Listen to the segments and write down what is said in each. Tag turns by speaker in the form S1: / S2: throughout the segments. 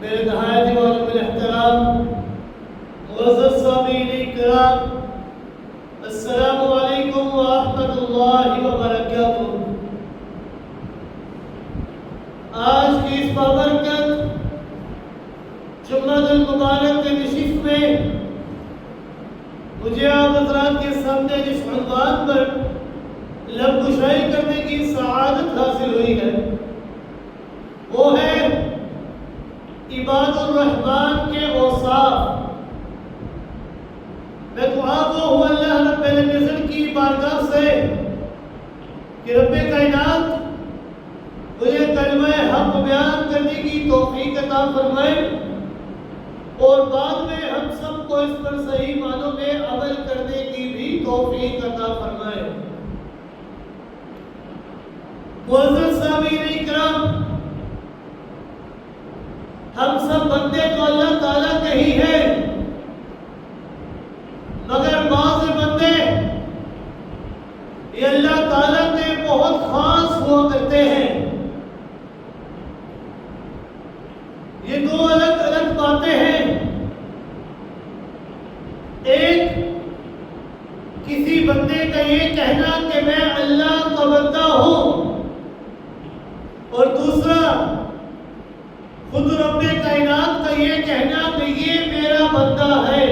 S1: میرے نہایت واجب الاحترام معزز سامعین کرام، السلام علیکم ورحمۃ اللہ وبرکاتہ۔ آج کی اس بابرکت جمعہ المبارک کے نشست میں مجھے آپ حضرات کے سامنے جس عنوان پر لب گشائی کرنے کی سعادت حاصل ہوئی ہے وہ ہے عباد الرحمن کے اوصاف۔ میں دعا گو ہوں اللہ رب العزت کی بارگاہ سے کہ رب کائنات مجھے کلمہ حق بیان کرنے کی توفیق عطا فرمائے اور بعد میں ہم سب کو اس پر صحیح معنوں میں عمل کرنے کی بھی توفیق عطا فرمائے۔ معزز سامعین کرام، ہم سب بندے تو اللہ تعالیٰ کے ہی ہیں، مگر بعض بندے یہ اللہ تعالیٰ کے بہت خاص ہوا کرتے ہیں۔ یہ دو الگ الگ باتیں ہیں۔ ایک کسی بندے کا یہ کہنا کہ میں اللہ کا بندہ ہوں، اور دوسرا خود رب کائنات کا یہ کہنا کہ یہ میرا بندہ ہے۔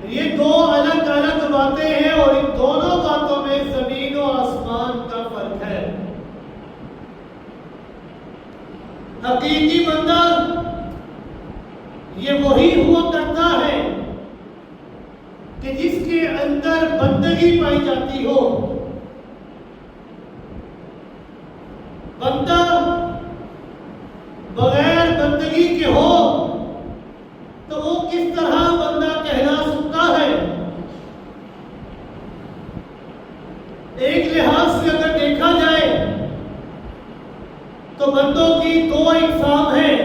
S1: یہ دو الگ الگ باتیں ہیں اور ان دونوں باتوں میں زمین و آسمان کا فرق ہے۔ حقیقی بندہ یہ وہی ہوا کرتا ہے کہ جس کے اندر بندگی پائی جاتی ہو۔ بندہ بغیر بندگی کے ہو تو وہ کس طرح بندہ کہلا سکتا ہے؟ ایک لحاظ سے اگر دیکھا جائے تو بندوں کی دو اقسام ہیں۔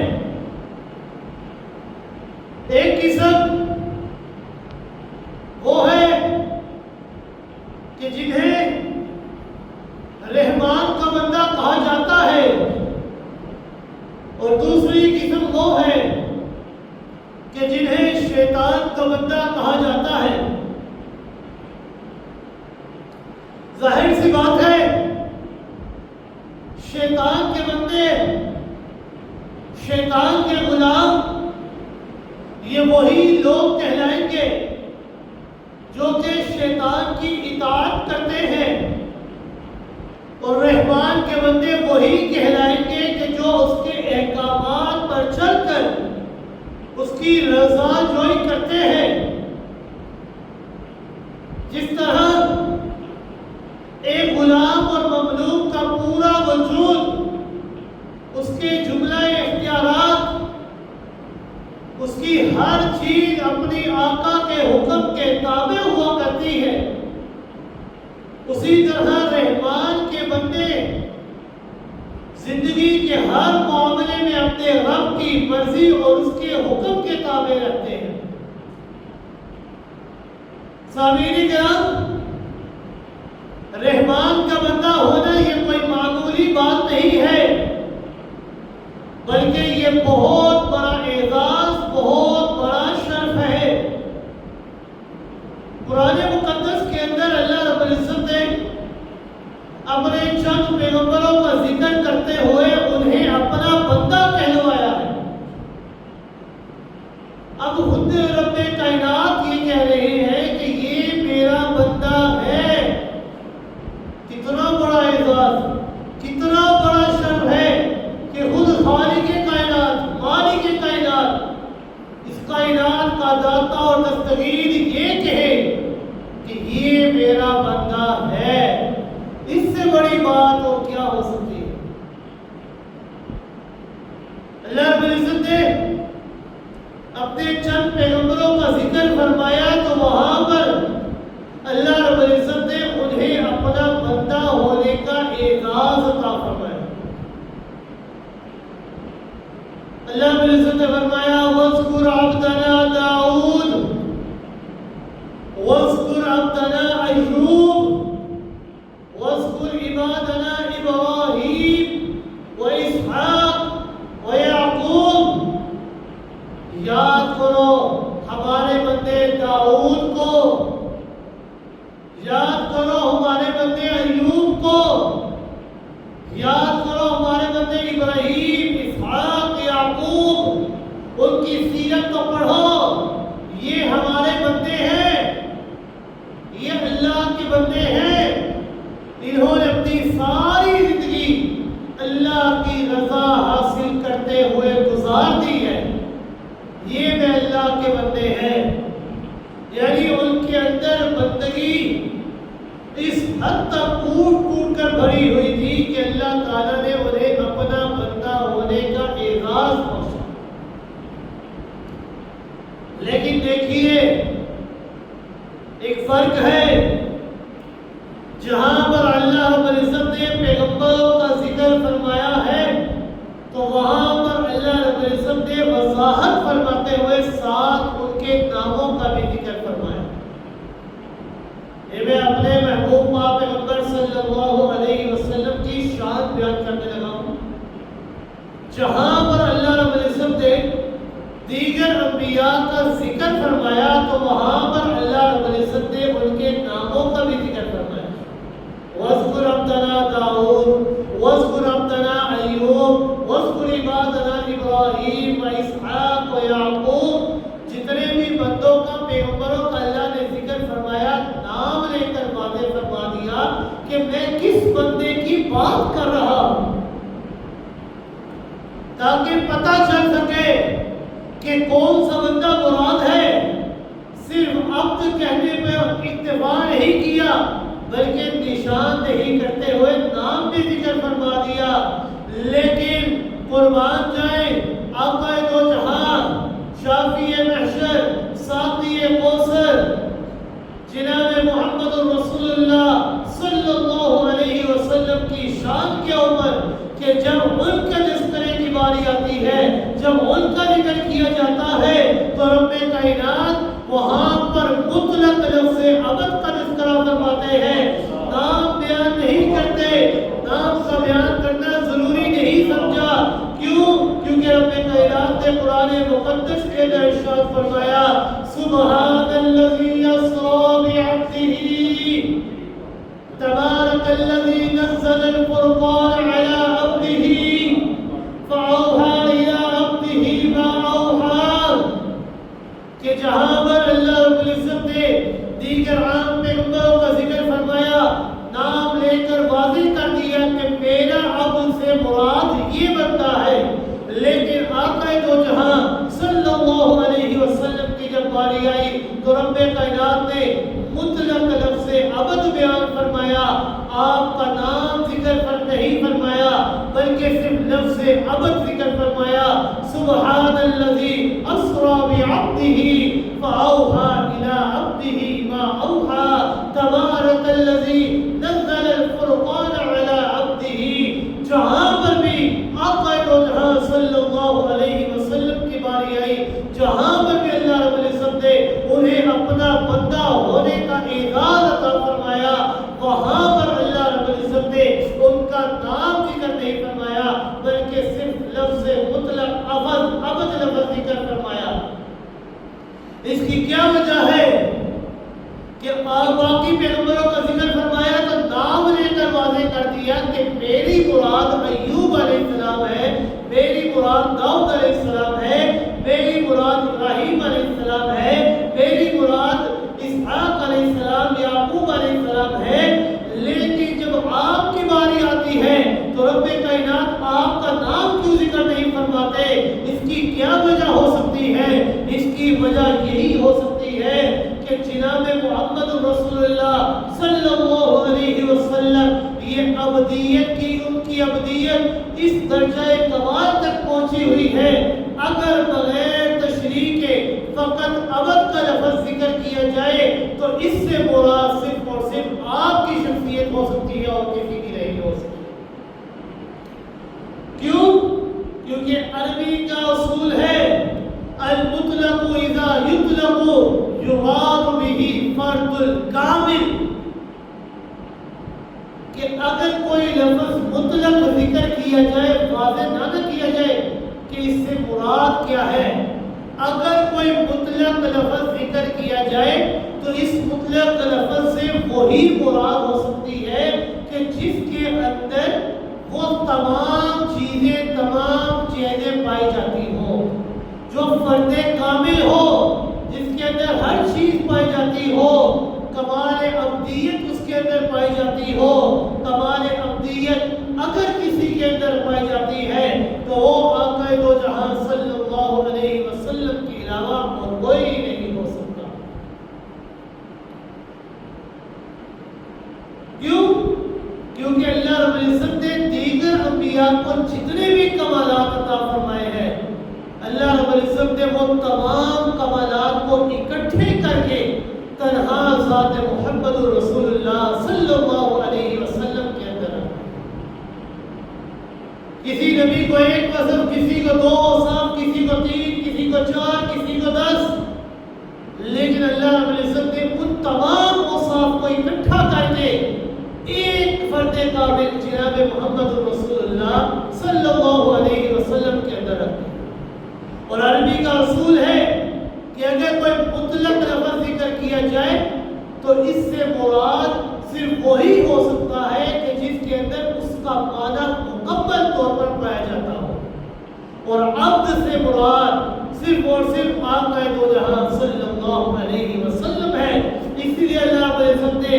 S1: ایک قسم وہ ہے کہ جنہیں رحمان کا بندہ کہا جاتا ہے، اور دوسری قسم وہ ہے کہ جنہیں شیطان کا بندہ کہا جاتا ہے۔ ظاہر سی بات ہے شیطان کے بندے، شیطان کے غلام یہ وہی لوگ کہلائیں گے جو کہ شیطان کی اطاعت کرتے ہیں، اور رحمان کے بندے وہی کہلائیں گے کہ جو اس کے احکامات پر چل کر اس کی رضا جوئی کرتے ہیں۔ جس طرح ایک غلام اور مملوک کا پورا وجود، اس کے جملہ اختیارات، اس کی ہر چیز اپنی آقا کے حکم کے تابع ہوا کرتی ہے، اسی طرح رحمان کے بندے زندگی کے ہر معاملے میں اپنے رب کی مرضی اور اس کے حکم کے تابع رہتے ہیں۔ سامعین کرام، رحمان کا بندہ ہونا یہ کوئی معمولی بات نہیں ہے، بلکہ یہ بہت بڑا اعزاز، بہت بڑا شرف ہے۔ قرآن مقدس کے اندر اللہ رب العزت نے اپنے چند پیغمبروں کا ذکر کرتے ہوئے انہیں اپنا بندہ کہلوایا ہے۔ اب خود رب کائنات یہ کہہ رہے ہیں کہ یہ میرا بندہ ہے۔ کتنا بڑا اعزاز، کتنا بڑا شرف ہے کہ خود خالق کائنات، مالک کائنات، اس کائنات کا داتا اور دستگیر یہ کہے کہ یہ میرا بندہ ہے۔ اس سے بڑی بات اور کیا ہو سکتی ہے؟ اللہ رب العزت نے اپنے چند پیغمبروں کا ذکر فرمایا تو وہاں پر اللہ رب العزت نے انہیں اپنا بندہ ہونے کا اعزاز عطا فرمایا۔ اللہ رب العزت نے فرمایا وَاذْكُرْ عَبْدَنَا دَاؤُد وَاذْكُرْ عَبْدَنَا أَيُّوبَ وَاذْكُرْ عِبَادَنَا إِبْرَاهِيمَ وَإِسْحَاقَ وَيَعْقُوبَ یاد کرو ہمارے بندے داؤد کو، یاد کرو ہمارے بندے ایوب کو، یاد کرو ہمارے بندے ابراہیم، اسحاق، یعقوب، ان کی سیرت کو پڑھو۔ یہ ہمارے بندے ہیں، یہ اللہ کے بندے ہیں، انہوں نے اپنی ساری زندگی اللہ کی رضا حاصل کرتے ہوئے گزار دی ہے۔ یہ میں اللہ کے بندے ہیں، یعنی ان کے اندر بندگی اس حد تک ٹوٹ ٹوٹ کر بھری ہوئی تھی کہ اللہ تعالیٰ نے انہیں اپنا بندہ ہونے کا اعزاز بخشا۔ لیکن دیکھیے ایک فرق ہے، جہاں پر اللہ رب العزت نے پیغمبروں کا ذکر فرمایا ہے تو وہاں پر اللہ رب العزت نے وضاحت فرماتے ہوئے ساتھ ان کے ناموں کا بھی ذکر فرمایا۔ میں اپنے محبوب پاک پیغمبر صلی اللہ علیہ وسلم کی شان بیان کرنے لگا ہوں۔ جہاں پر اللہ رب العزت نے دیگر انبیاء کا ذکر فرمایا تو وہاں پر اللہ رب العزت نے ان کے ناموں کا بھی ذکر فرمایا۔ وَاذْكُرْ عَبْدَنَا دَاؤد وَاذْكُرْ عَبْدَنَا أَيُّوبَ وَاذْكُرْ عِبَادَنَا إِبْرَاهِيمَ وَإِسْحَاقَ وَيَعْقُوبَ۔ جتنے بھی بندوں کا پیغمبروں کا اللہ نے ذکر فرمایا، نام لے کر واضح فرما دیا کہ میں کس بندے کی بات کر رہا ہوں، تاکہ پتہ چل سکے کہ کون سا بندہ مراد ہے۔ صرف عبد کہنے پہ اکتفا نہیں کیا بلکہ نشاندہی کرتے ہوئے نام بھی ذکر فرما دیا۔ لیکن قربان جائیں آقا دو جہان، شافی محشر، ساقی کوثر، جناب محمد رسول اللہ صلی اللہ علیہ وسلم کی شان کے اوپر کہ جب ان کا تذکرے کی باری آتی ہے، جب ان کا ذکر کیا جاتا ہے تو رب کائنات وہاں پر مطلق لفظ ابد کا تذکرہ فرماتے ہیں، نام بیان نہیں کرتے۔ نام کا بیان کرنا ضروری نہیں سمجھا، کیوں؟ کیونکہ رب کائنات نے قرآن مقدس کے اندر ارشاد فرمایا سبحان الذی اسری بعبدہ تبارک الذی نزل الفرقان علی عبدہ فاوحی الی عبدہ ما اوحی، کہ جہاں پر اللہ رب العزت نے دیگر عام پیغمبروں کا ذکر فرمایا، نام لے کر واضح کر دیا کہ میرا عبد سے مراد یہ بندہ ہے، لیکن آقا دو جہاں صلی اللہ علیہ وسلم کی جب باری آئی تو رب کائنات نے مطلق لفظ عبد بیان فرمایا، آپ کا نام ذکر نہیں فرمایا بلکہ صرف لفظ عبد ذکر فرمایا۔ سبحان الذی اسری بعبدہ فاوحی الی عبدہ ما اوحی تبارک الذی نزل الفرقان علی عبدہ۔ جہاں پر بھی آقا دو جہاں صلی اللہ علیہ وسلم کی باری آئی، جہاں پر بھی اللہ رب العزت نے انہیں اپنا بندہ ہونے کا اعزاز عطا فرمایا، وہاں پر اللہ رب العزت نے ان کا نام ذکر نہیں فرمایا بلکہ صرف لفظ مطلق عبد لفظ ذکر فرمایا۔ اس کی کیا وجہ ہے کہ باقی پیغمبروں کا ذکر فرمایا تو نام لے کر واضح کر دیا کہ میری مراد ایوب علیہ السلام ہے، میری مراد داؤد علیہ السلام ہے، میری مراد ابراہیم علیہ السلام ہے، میری مراد اسحاق علیہ السلام، یعقوب علیہ السلام ہے۔ لیکن جب آپ کی باری آتی ہے تو رب کائنات آپ کا نام کیوں ذکر نہیں فرماتے؟ اس کی کیا وجہ ہو سکتی ہے؟ اس کی وجہ یہی ہو سکتی ہے کہ جناب محمد رسول اللہ صلی اللہ علیہ وسلم یہ ابدیت کی، ان کی ابدیت اس درجہ کمال تک پہنچی ہوئی ہے، اگر بغیر تشریح کے فقط ابد کا لفظ ذکر کیا جائے تو اس سے مراد صرف اور صرف آپ کی شخصیت ہو سکتی ہے اور کسی کی نہیں ہو سکتی۔ کیوں؟ کیونکہ عربی کا اصول ہے المطلق اذا یطلق یراد به فرد الکامل، کہ اگر کوئی لفظ مطلق ذکر کیا جائے، واضح نہ کیا جائے کہ اس سے مراد کیا ہے، اگر کوئی مطلق لفظ ذکر کیا جائے تو اس مطلق لفظ سے وہی مراد ہو سکتی ہے کہ جس کے اندر وہ تمام چیزیں پائی جاتی ہو، جو فرد کامل ہو، جس کے اندر ہر چیز پائی جاتی ہو، کمال عبدیت اس کے اندر پائی جاتی ہو۔ کمال عبدیت اگر کسی کے اندر پائی جاتی ہے تو وہ آقا دو جہاں صلی اللہ علیہ وسلم کے علاوہ اور کوئی نہیں ہو سکتا۔ کیوں؟ کیونکہ اللہ رب العزت نے دیگر انبیاء کو جتنے بھی کمالات عطا فرمائے ہیں، اللہ رب العزت نے وہ تمام کمالات کو اکٹھے کر کے تنہا ذات محمد رسول اللہ صلی اللہ علیہ وسلم کے اندر رکھا۔ کسی نبی کو ایک وصف، کسی کو دو اوصاف، کسی کو تین، کسی کو چار، کسی کو 10، لیکن اللہ رب العزت نے ان تمام اوصاف کو اکٹھا کر کے ایک فرد کامل جناب محمد رسول اللہ صلی اللہ علیہ وسلم کے اندر رکھا۔ اور عربی کا اصول ہے کہ اگر کوئی مطلق لفظ ذکر کیا جائے تو اس سے مراد صرف وہی ہو سکتا ہے کہ جس کے اندر اس کا معنی مکمل طور پر پایا جاتا ہو، اور عبد سے مراد صرف اور صرف آقا دو جہاں صلی اللہ علیہ وسلم ہے۔ اس لیے اللہ رب العزت نے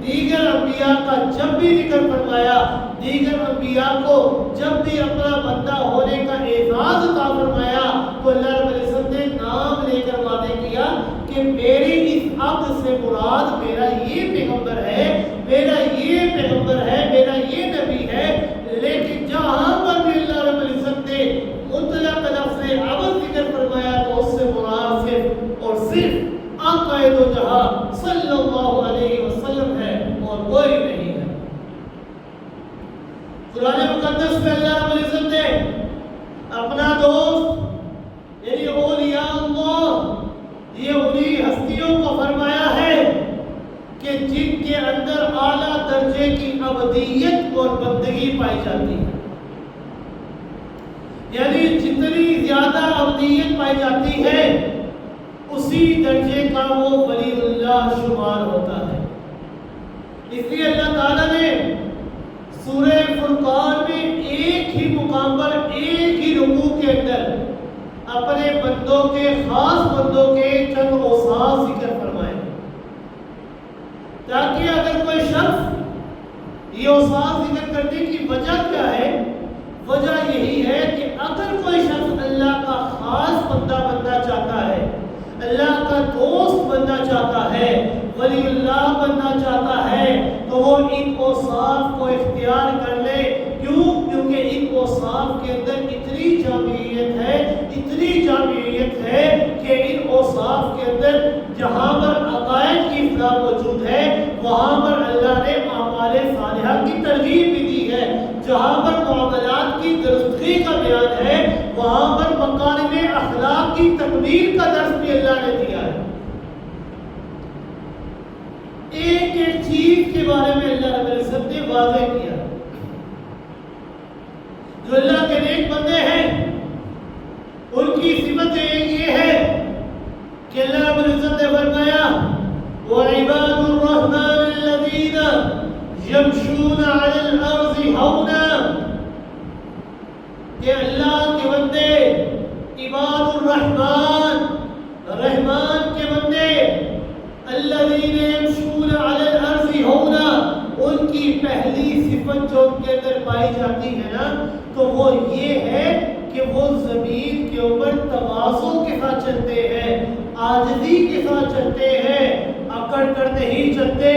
S1: دیگر انبیاء کا جب بھی ذکر فرمایا، دیگر انبیاء کو جب بھی اپنا بندہ ہونے کا اعزاز عطا فرمایا تو اللہ رب العزت نے نام لے کر وعدے کیا کہ میری اس عبد سے مراد میرا یہ پیغمبر ہے، میرا یہ پیغمبر ہے، میرا یہ نبی ہے۔ لیکن جہاں پر بھی اللہ رب العزت نے مطلق لفظ عبد ذکر فرمایا تو اس سے مراد صرف اور صرف آقا دو جہاں صلی اللہ علیہ وسلم ہے اور کوئی نہیں ہے۔ قرآن مقدس میں اللہ رب العزت نے اپنا دوست یعنی اولیاء اللہ، یہ انہی ہستیوں کو فرمایا ہے کہ جن کے اندر اعلیٰ درجے کی عبدیت اور بندگی پائی جاتی ہے، یعنی جتنی زیادہ عبدیت پائی جاتی ہے اسی درجے کا وہ ولی اللہ شمار ہوتا ہے۔ اس لیے اللہ تعالیٰ نے سورہ فرقان میں ایک ہی مقام پر ایک ہی رکوع کے اندر اپنے بندوں کے، خاص بندوں کے چند اوصاف ذکر فرمائے، تاکہ اگر کوئی شخص یہ اوصاف ذکر کرنے کی وجہ کیا ہے، وجہ یہی ہے کہ اگر کوئی شخص اللہ کا خاص بندہ بننا چاہتا ہے، اللہ کا دوست بننا چاہتا ہے، ولی اللہ بننا چاہتا ہے، تو وہ ان اوصاف کو اختیار کر لے۔ کیوں؟ کیونکہ ان اوصاف کے اندر اتنی جامعیت ہے، اتنی جامعیت ہے کہ ان اوصاف کے اندر جہاں پر عقائد کی اصلاح موجود ہے وہاں پر اللہ نے اعمال صالحہ کی ترغیب بھی دی ہے، جہاں پر معاملات کی درستگی کا بیان ہے وہاں پر مکارم اخلاق کی تکمیل کا درس بھی اللہ نے دیا ہے۔ ایک ایک چیز کے بارے میں اللہ رب العزت نے واضح کیا۔ جو اللہ کے نیک بندے ہیں ان کی صفت یہ ہے کہ اللہ رب العزت نے فرمایا وَعِبَادُ الرَّحْمَنِ الَّذِينَ يَمْشُونَ عَلَى الْأَرْضِ هَوْنًا، کہ اللہ کے بندے عباد الرحمن، رحمان کے بندے، الذین یمشون علی الارض ہونا، ان کی پہلی صفت جو ان کے اندر پائی جاتی ہے نا تو وہ یہ ہے کہ وہ زمین کے اوپر تواضع کے ساتھ چلتے ہیں، عاجزی کے ساتھ چلتے ہیں، اکڑ کر نہیں چلتے،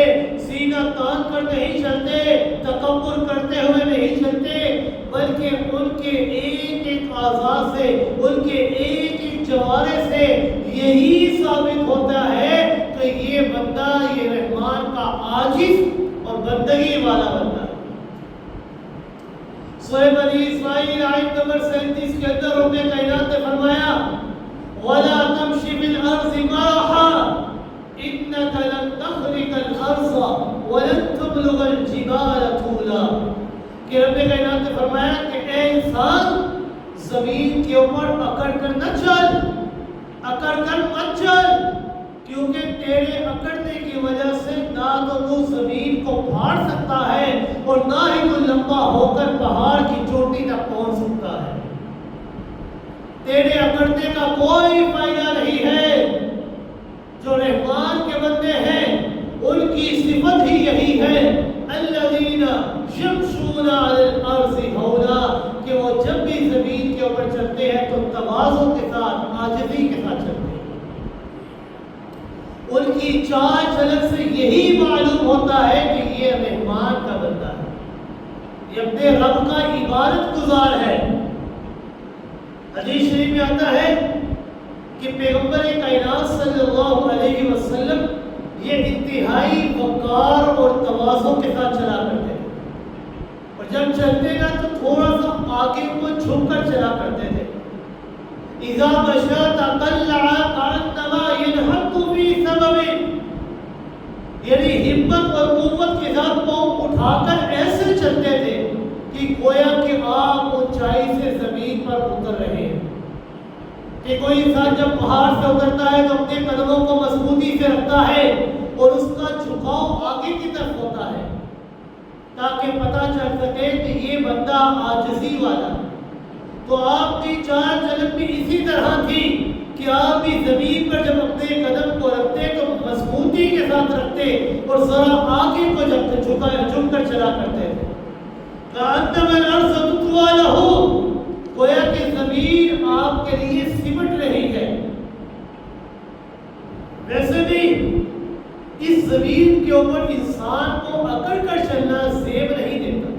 S1: سینہ تان کر نہیں چلتے، تکبر کرتے ہوئے نہیں چلتے، بلکہ ان کے ایک ایک اعضاء سے، ان کے ایک ایک جوارے سے یہی ثابت ہوتا ہے کہ یہ بندہ، یہ رحمان کا عاجز اور بندگی والا بندہ ہے۔ سورہ بنی اسرائیل آیت نمبر 37 کے اندر رب کائنات نے فرمایا وَلَا تَمْشِ فِي الْأَرْضِ مَرَحًا إِنَّكَ لَن تَخْرِقَ الْأَرْضَ وَلَن تَبْلُغَ الْجِبَالَ طُولًا، کہ رب کائنات نے فرمایا کہ اے انسان، زمین کے اوپر اکڑ کر نہ چل، اکڑ کر مت چل، کیونکہ تیرے اکڑنے کی وجہ سے نہ تو زمین کو پھاڑ سکتا ہے اور نہ ہی تو لمبا ہو کر پہاڑ کی چوٹی تک پہنچ سکتا ہے۔ تیرے اکڑنے کا کوئی فائدہ نہیں ہے۔ جو رحمان کے بندے ہیں ان کی صفت ہی یہی ہے، الذین یمشون علی الارض ہونا، کہ وہ جب بھی زمین کے اوپر چلتے ہیں تو تواضع کے ساتھ، عاجزی کے ساتھ چلتے ہیں۔ ان کی چال چلن سے یہی معلوم ہوتا ہے کہ یہ رحمان کا بندہ ہے، یہ اپنے رب کا عبادت گزار ہے۔ حدیث شریف میں آتا ہے کہ پیغمبر کائنات صلی اللہ علیہ وسلم یہ انتہائی وقار اور تواضع کے ساتھ چلا کرتے تھے، اور جب چلتے نا تو تھوڑا سا آگے کو جھک کر چلا کرتے تھے۔ اذا مشى تقلع كأنما ينحط في سبب، یعنی ہمت اور قوت کے ساتھ پاؤں اٹھا کر ایسے چلتے تھے کہ گویا کہ آپ اونچائی سے زمین پر اتر رہے ہیں۔ کہ کوئی انسان جب پہاڑ سے اترتا ہے تو اپنے قدموں کو مضبوطی سے رکھتا ہے اور اس کا جھکاؤ آگے کی طرف ہوتا ہے، تاکہ پتہ چل سکے کہ یہ بندہ عاجزی والا ہے۔ تو آپ کی چال چلن بھی اسی طرح تھی کہ آپ بھی زمین پر جب اپنے قدم کو رکھتے تو مضبوطی کے ساتھ رکھتے اور ذرا آگے کو جب جھک کر چلا کرتے تھے۔ کأنما الأرض تطوى له، گویا کہ زمین آپ کے لیے سمٹ رہی ہے۔ ویسے بھی اس زمین کے اوپر انسان کو اکڑ کر چلنا زیب نہیں دیتا۔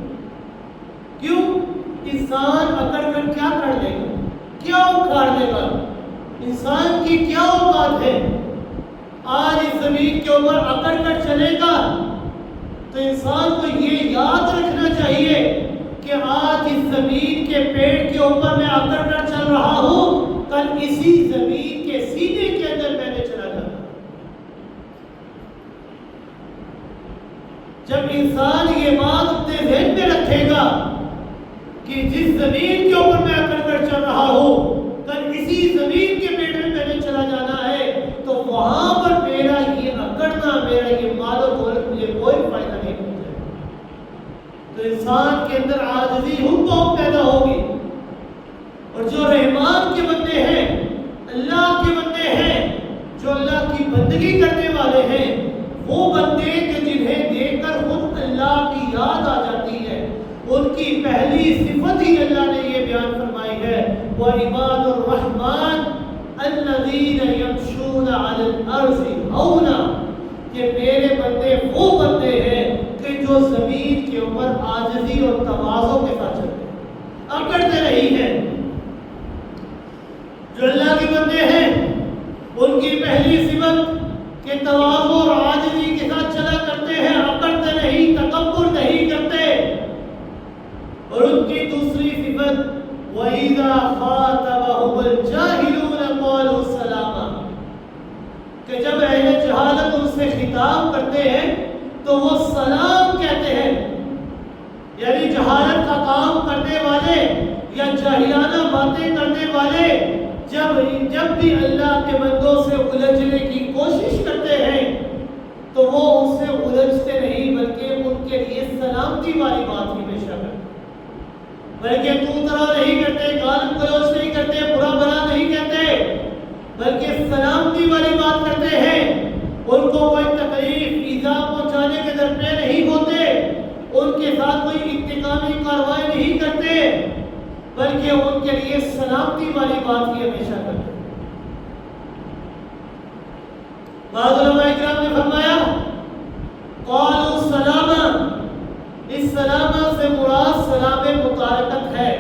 S1: کیوں؟ انسان اکڑ کر کیا کر لے گا، کیا اکھاڑ لے گا؟ انسان کی کیا اوقات ہے؟ آج اس زمین کے اوپر اکڑ کر چلے گا تو انسان کو یہ یاد رکھنا چاہیے کہ آج اس زمین کے پیڑ کے اوپر میں اکڑ کر چل رہا ہوں، کل اسی زمین کے سینے کے اندر میں نے چلا جانا۔ جب انسان یہ بات اپنے ذہن میں رکھے گا کہ جس زمین کے اوپر میں اکڑ کر چل رہا ہوں کل اسی زمین کے پیڑ میں نے چلا جانا ہے، تو وہاں پر میرا یہ اکڑنا، میرا یہ مال و دولت مجھے کوئی فائدہ نہیں پہنچے گا۔ تو انسان کے اندر عاجزی ہم پیدا ہوگی، اور جو رحمان کے بندے ہیں، اللہ کے بندے ہیں، جو اللہ کی بندگی کرنے والے ہیں، وہ بندے کہ جنہیں دیکھ کر خود اللہ کی یاد آ جاتی ہے، ان کی پہلی صفت ہی اللہ نے یہ بیان فرمائی ہے، وَعِبَادُ الرَّحْمَنِ الَّذِينَ يَمْشُونَ عَلَى الْأَرْضِ هَوْنًا، کہ میرے بندے وہ بندے ہیں کہ جو زمین کے اوپر عاجزی اور تواضع کے ساتھ چلتے ہیں، اکڑتے نہیں ہیں۔ جو اللہ کے بندے ہیں ان کی پہلی صفت کہ تواضع اور عاجزی کے ساتھ چلا کرتے ہیں، اکڑتے نہیں، تکبر نہیں کرتے۔ اور ان کی دوسری صفت وَإِذَا خَاطَبَهُمُ الْجَاهِلُونَ قَالُوا سَلَامًا، کہ جب اہل جہالت ان سے خطاب کرتے ہیں تو وہ سلام کہتے ہیں۔ یعنی جہالت کا کام کرنے والے یا جاہلانہ باتیں کرنے والے جب بھی اللہ کے بندوں سے الجھنے کی کوشش کرتے ہیں تو وہ ان سے الجھتے نہیں، بلکہ ان کے لیے سلامتی والی بات ہی ہمیشہ کرتے، بلکہ تو طرح نہیں کرتے، گال گلوچ نہیں کرتے، برا بھلا نہیں کہتے، بلکہ سلامتی والی بات کرتے ہیں۔ ان کو کوئی تکلیف ایذا پہنچانے کے درپے نہیں ہوتے، ان کے ساتھ کوئی انتقامی کارروائی نہیں کرتے، بلکہ ان کے لیے سلامتی والی بات ہی ہمیشہ کرتے ہیں۔ بعض علماء اکرام نے فرمایا قالوا سلاما، اس سلامہ سے مراد سلام مطارقت ہے،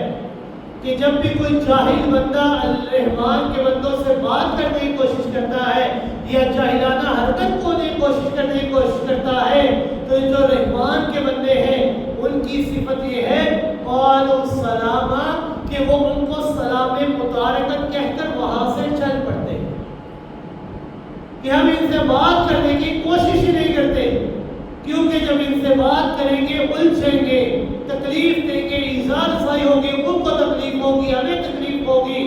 S1: کہ جب بھی کوئی جاہل بندہ الرحمان کے بندوں سے بات کرنے کی کوشش کرتا ہے یا جاہلانہ حرکت کو کرنے کی کوشش کرتا ہے تو جو رحمان کے بندے ہیں ان کی صفت یہ ہے قالوا سلاما، کہ وہ ان کو سلام مطارقت کہہ کر وہاں سے چل پڑتے ہیں، کہ ہم ان سے بات کرنے کی کوشش ہی نہیں کرتے، کیونکہ جب ان سے بات کریں گے الجھیں گے، تکلیف دیں گے، ایذا رسائی ہوگی، ان کو تکلیف ہوگی، ہمیں تکلیف ہوگی،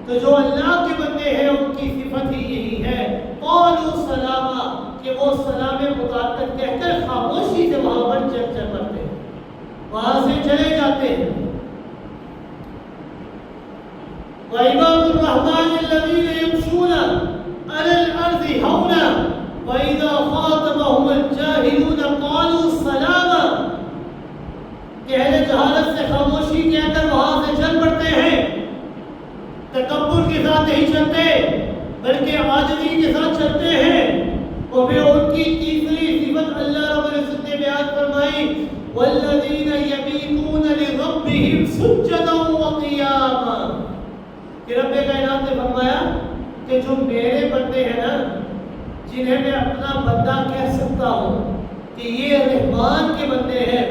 S1: تو جو اللہ کے بندے ہیں ان کی صفت ہی یہی ہے، قالوا سلاما، کہ وہ سلام مطابقت کہہ کر خاموشی سے وہاں پر چل پڑتے ہیں، وہاں سے چلے جاتے ہیں۔ وعباد الرحمن الذين يمشون على الارض هونا واذا خاطبهم الجاهلون قالوا سلاما، کہ اہل جہالت سے خاموشی کہہ کر وہاں سے چل پڑتے ہیں، تکبر کے ساتھ نہیں چلتے بلکہ عاجزی کے ساتھ چلتے ہیں۔ اور پھر ان کی تیسری صفت اللہ رب العزت نے بیان فرمائی، والذین یبیتون لربہم سجدا وقیاما، کہ رب کائنات نے فرمایا کہ جو میرے بندے ہیں نا، جنہیں میں اپنا بندہ کہہ سکتا ہوں کہ یہ رحمان کے بندے ہیں،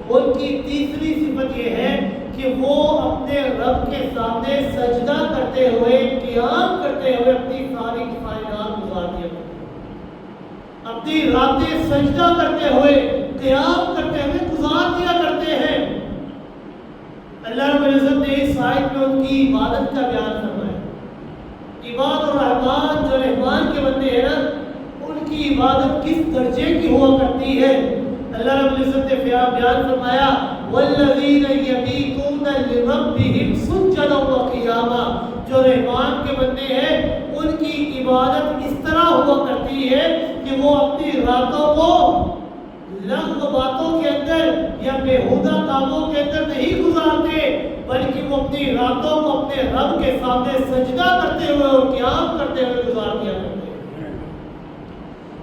S1: ان کی تیسری صفت یہ ہے کہ وہ اپنے رب کے سامنے سجدہ کرتے ہوئے، قیام کرتے ہوئے اپنی ساری کائنات گزار دیا کرتے ہیں، اپنی راتیں سجدہ کرتے ہوئے، قیام کرتے ہوئے گزار دیا کرتے ہیں۔ اللہ رب العزت نے اس آیت میں ان کی عبادت کا بیان فرمایا۔ عباد الرحمان، جو رحمان کے بندے ہیں نا، ان کی عبادت کس درجے کی ہوا کرتی ہے۔ اللہ رب العزت نے بیان فرمایا، والذین یبیتون لربہم سجدا وقیاما، جو رحمان کے بندے ہیں ان کی عبادت اس طرح ہوا کرتی ہے کہ وہ اپنی راتوں کو لغو باتوں کے اندر یا بیہودہ کاموں کے اندر نہیں گزارتے، بلکہ وہ اپنی راتوں کو اپنے رب کے سامنے سجدہ کرتے ہوئے اور قیام کرتے ہوئے گزار دیا کرتے ہیں۔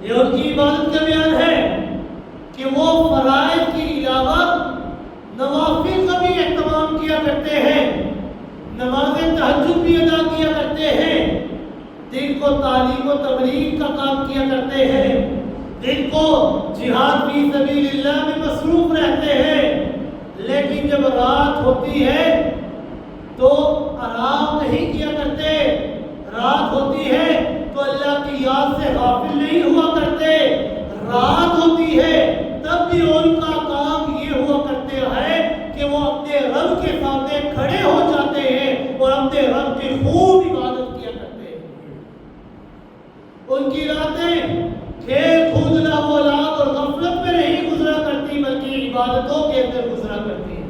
S1: یہ ان کی عبادت کا بیان ہے کہ وہ فرائض کے علاوہ نوافل کا بھی اہتمام کیا کرتے ہیں، نماز تہجد بھی ادا کیا کرتے ہیں، دن کو تعلیم و تبلیغ کا کام کیا کرتے ہیں، دن کو جہاد فی سبیل اللہ میں مصروف رہتے ہیں، لیکن جب رات ہوتی ہے تو آرام نہیں کیا کرتے، رات ہوتی ہے تو اللہ کی یاد سے غافل نہیں ہوا کرتے، رات ہوتی ہے تب بھی ان کا کام یہ ہوا کرتے ہیں کہ وہ اپنے رب کے سامنے کھڑے ہو جاتے ہیں اور اپنے رب کی خوب عبادت کیا کرتے ہیں۔ ان کی راتیں کھیل کود لہو و لعب اور غفلت میں نہیں گزرا کرتی بلکہ عبادتوں کے اندر گزرا کرتی ہے۔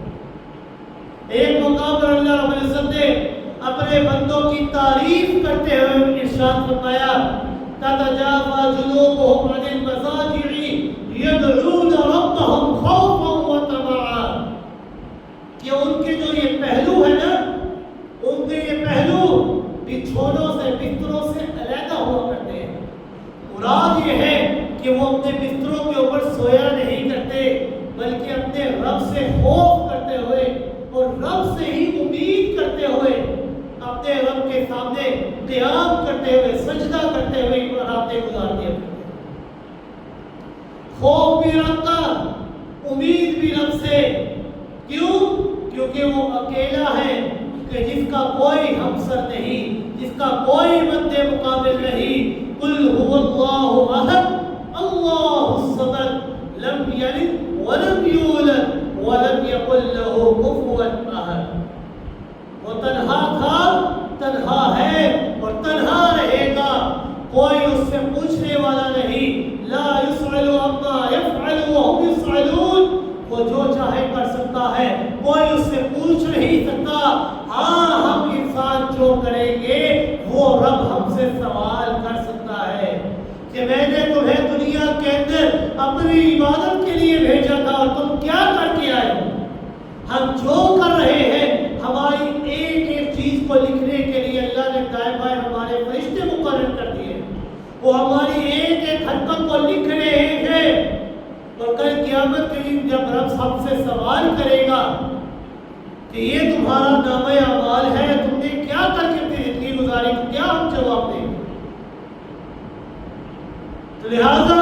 S1: ایک مقام پر اللہ رب العزت نے اپنے بندوں کی تعریف کرتے ہوئے ارشاد فرمایا، تتجافى جنوبهم عن المضاجع يدعون ربهم خوفا وطمعا، کہ ان کے جو یہ پہلو ہے نا، ان کے یہ پہلو بچھونوں سے، بستروں سے علیحدہ ہوا کرتے ہیں۔ مراد یہ ہے کہ وہ اپنے بستروں کے اوپر سویا نہیں کرتے بلکہ اپنے رب سے خوف کرتے ہوئے اور رب سے ہی امید کرتے ہوئے اپنے رب کے سامنے قیام کرتے ہوئے، سجدہ کرتے ہوئے راتیں گزار دیا کرتے ہیں۔ خوف بھی رب کا، امید بھی رب سے، کیوں؟ کیونکہ وہ اکیلا ہے کہ جس کا کوئی ہمسر نہیں، جس کا کوئی مد مقابل نہیں۔ قل هو اللہ احد اللہ الصمد لم یلد ولم یولد ولم یکن له کفوا احد۔ وہ تنہا تھا، تنہا ہے اور تنہا رہے گا، کوئی اس سے پوچھنے والا نہیں۔ لا يسأل عما يفعل وهم يسألون، وہ جو چاہے کر سکتا ہے، کوئی اس سے پوچھ نہیں سکتا۔ ہاں، ہم انسان جو کریں گے وہ رب ہم سے سوال کر سکتا ہے کہ میں نے تمہیں دنیا کے اندر اپنی عبادت کے لیے بھیجا تھا اور تم کیا کر کے آئے ہو؟ ہم جو کر رہے ہیں، ہماری ایک ایک چیز کو لکھنے کے لیے اللہ نے دائیں بائیں ہمارے فرشتے مقرر کر دیے، وہ ہماری ایک ایک حرکت کو لکھ رہے ہیں۔ اور کل قیامت کے دن جب رب ہم سے سوال کرے گا کہ یہ تمہارا نامہ اعمال ہے، تم نے کیا کر کے زندگی گزاری، کیا ہم جواب دیں گے؟ تو لہذا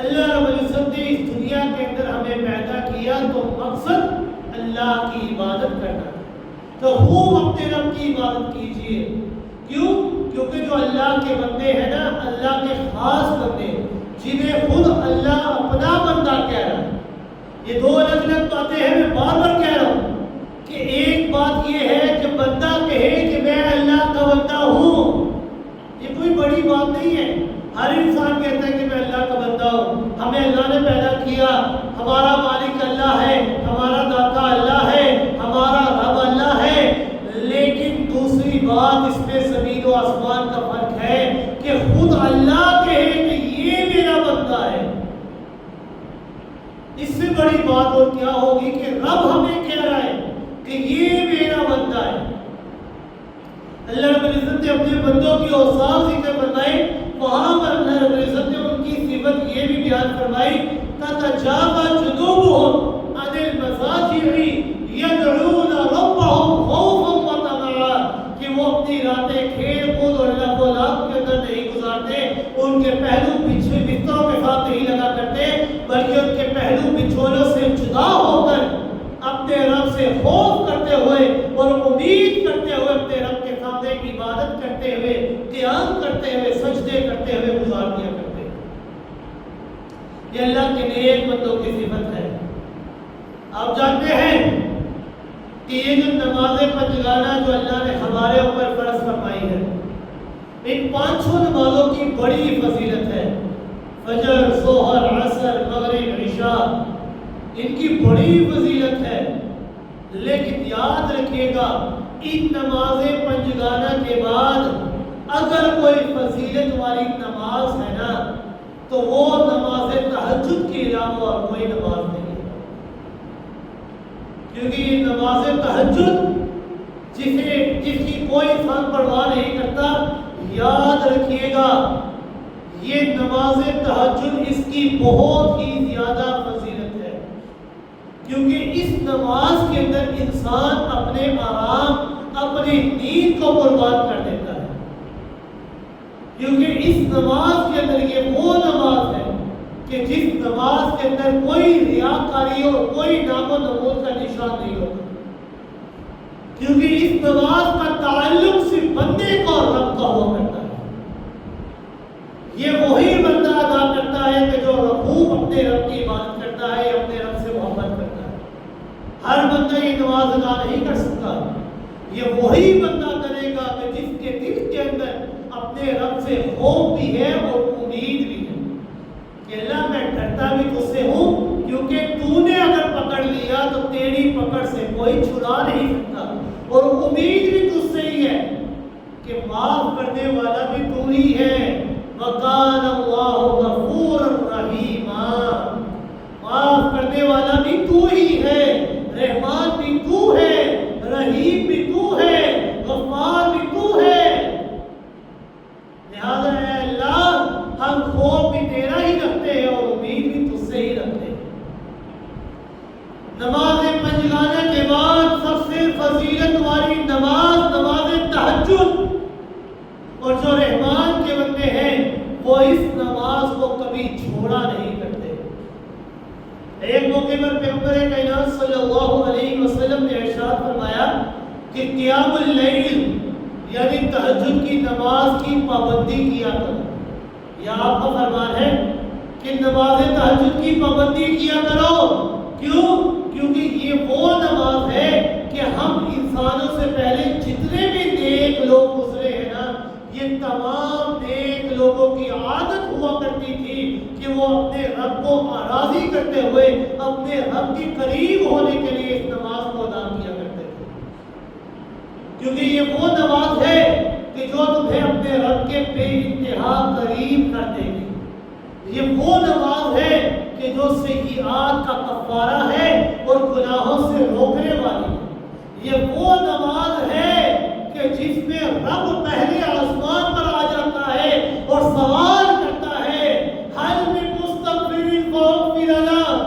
S1: اللہ رب العزت نے اس دنیا کے اندر ہمیں پیدا کیا تو مقصد اللہ کی عبادت کرنا، تو خوب اپنے رب کی عبادت کیجیے۔ کیوں؟ کیونکہ جو اللہ کے بندے ہیں نا، اللہ کے خاص بندے، جنہیں خود اللہ اپنا بندہ کہہ رہا ہے، یہ دو الگ الگ باتیں ہیں، میں بار بار کہہ رہا ہوں کہ ایک بات یہ ہے کہ بندہ کہے کہ میں اللہ کوئی بڑی بات نہیں ہے. ہر انسان کہتا ہے کہ میں اللہ کا بندہ ہوں, ہمیں اللہ نے پیدا کیا, ہمارا مالک اللہ ہے, ہمارا داتا اللہ ہے, ہمارا رب اللہ ہے. لیکن دوسری بات اس میں زمین و آسمان کا فرق ہے کہ خود اللہ کہے کہ یہ میرا بندہ ہے. اس سے بڑی بات اور کیا ہوگی کہ رب ہمیں کہہ رہا ہے کہ یہ میرا بندہ ہے. اللہ رب العزت نے اپنے بندوں کی اوصاف ذکر فرمائے. وہاں پر اللہ رب العزت نے ان کی صفت یہ بھی بیان فرمائی, تتجافى جنوبهم عن المضاجع يدعون ربهم خوفا وطمعا, کہ وہ اپنی راتیں کھیل کود اور اللہ کو لاب کے اندر نہیں گزارتے, ان کے پہلو پیچھے بستروں کے ساتھ نہیں لگا کرتے, بلکہ ان کے پہلو بچھونوں سے جدا ہو کر اپنے رب سے خوف کرتے ہوئے اور امید کرتے ہوئے اپنے رب کے سامنے عبادت کرتے ہوئے, قیام کرتے ہوئے, سجدے کرتے ہوئے گزار دیا کرتے ہیں. یہ اللہ کے نیک بندوں کی صفت ہے. آپ جانتے ہیں کہ یہ جو نماز پنجگانہ جو اللہ نے ہمارے اوپر فرض فرمائی ہے, ان پانچوں نمازوں کی بڑی فضیلت ہے. فجر, ظہر, عصر, مغرب, عشاء, ان کی بڑی فضیلت ہے. لیکن یاد رکھیے گا, ان نماز پنجگانہ کے بعد اگر کوئی فضیلت والی نماز ہے نا, تو وہ نماز تہجد کے علاوہ اور کوئی نماز نہیں ہے. کیونکہ یہ نماز تہجد جس کی کوئی انسان پرواہ نہیں کرتا, یاد رکھیے گا یہ نماز تہجد اس کی بہت ہی زیادہ فضیلت ہے. کیونکہ اس نماز کے اندر انسان اپنے آرام, اپنی نیند کو قربان کر دیتا ہے. کیونکہ اس نماز کے اندر یہ وہ نماز ہے کہ جس نماز کے اندر کوئی ریاکاری اور کوئی نام و نمود کا نشان نہیں ہوتا. کیونکہ اس نماز کا تعلق صرف بندے کو اور رب کا ہوا کرتا ہے. یہ وہی بندہ ادا کرتا ہے کہ جو رغوب اپنے رب کی عبادت کرتا ہے, اپنے رب سے محبت کرتا ہے. ہر بندہ یہ نماز ادا نہیں کر سکتا. یہ وہی بندہ کرے گا کہ جس کے دل کے اندر اپنے رب سے خوف بھی ہے اور امید بھی ہے کہ اللہ میں ڈرتا بھی تجھ سے ہوں, کیونکہ تو نے اگر پکڑ لیا تو تیری پکڑ سے کوئی چھڑا نہیں سکتا, اور امید بھی تجھ سے ہی ہے کہ معاف کرنے والا بھی تو ہی ہے. وَقَالَ اللَّهُ غَفُورًا رَحِيمًا, معاف کرنے والا بھی تو ہی ہے, رحمان بھی تو ہے, رحیم بھی تو ہے, غفار بھی تو ہے. لہذا اے اللہ, ہم خوف بھی تیرا ہی رکھتے ہیں اور امید بھی تجھ سے ہی رکھتے ہیں. نماز پنجگانہ کے بعد سب سے فضیلت والی نماز نماز تہجد, اور جو رحمان کے بندے ہیں وہ اس نماز کو کبھی چھوڑا نہیں کرتے. ایک موقع پر پیغمبر کائنات صلی اللہ علیہ وسلم نے ارشاد فرمایا کہ قیام اللیل یعنی تہجد کی نماز کی پابندی کیا کرو. یہ آپ کا فرمان ہے کہ نماز تہجد کی پابندی کیا کرو. کیوں؟ کیونکہ یہ وہ نماز ہے کہ ہم انسانوں سے پہلے جتنے بھی نیک لوگ گزرے ہیں نا, یہ تمام نیک لوگوں کی عادت ہوا کرتی تھی کہ وہ اپنے رب کو راضی کرتے ہوئے اپنے رب کے قریب ہونے کے لیے اس نماز کو ادا کیا کرتے تھے. کیونکہ یہ وہ نماز ہے کہ جو تمہیں اپنے رب کے بے انتہا قریب کر دے گی. یہ وہ نماز ہے کہ جو سیئات کا کفارہ ہے اور گناہوں سے روکنے والی. یہ وہ نماز ہے کہ جس میں رب پہلے آسمان پر آ جاتا ہے اور سوال کرتا ہے, ہل من مستغفر فاغفر له,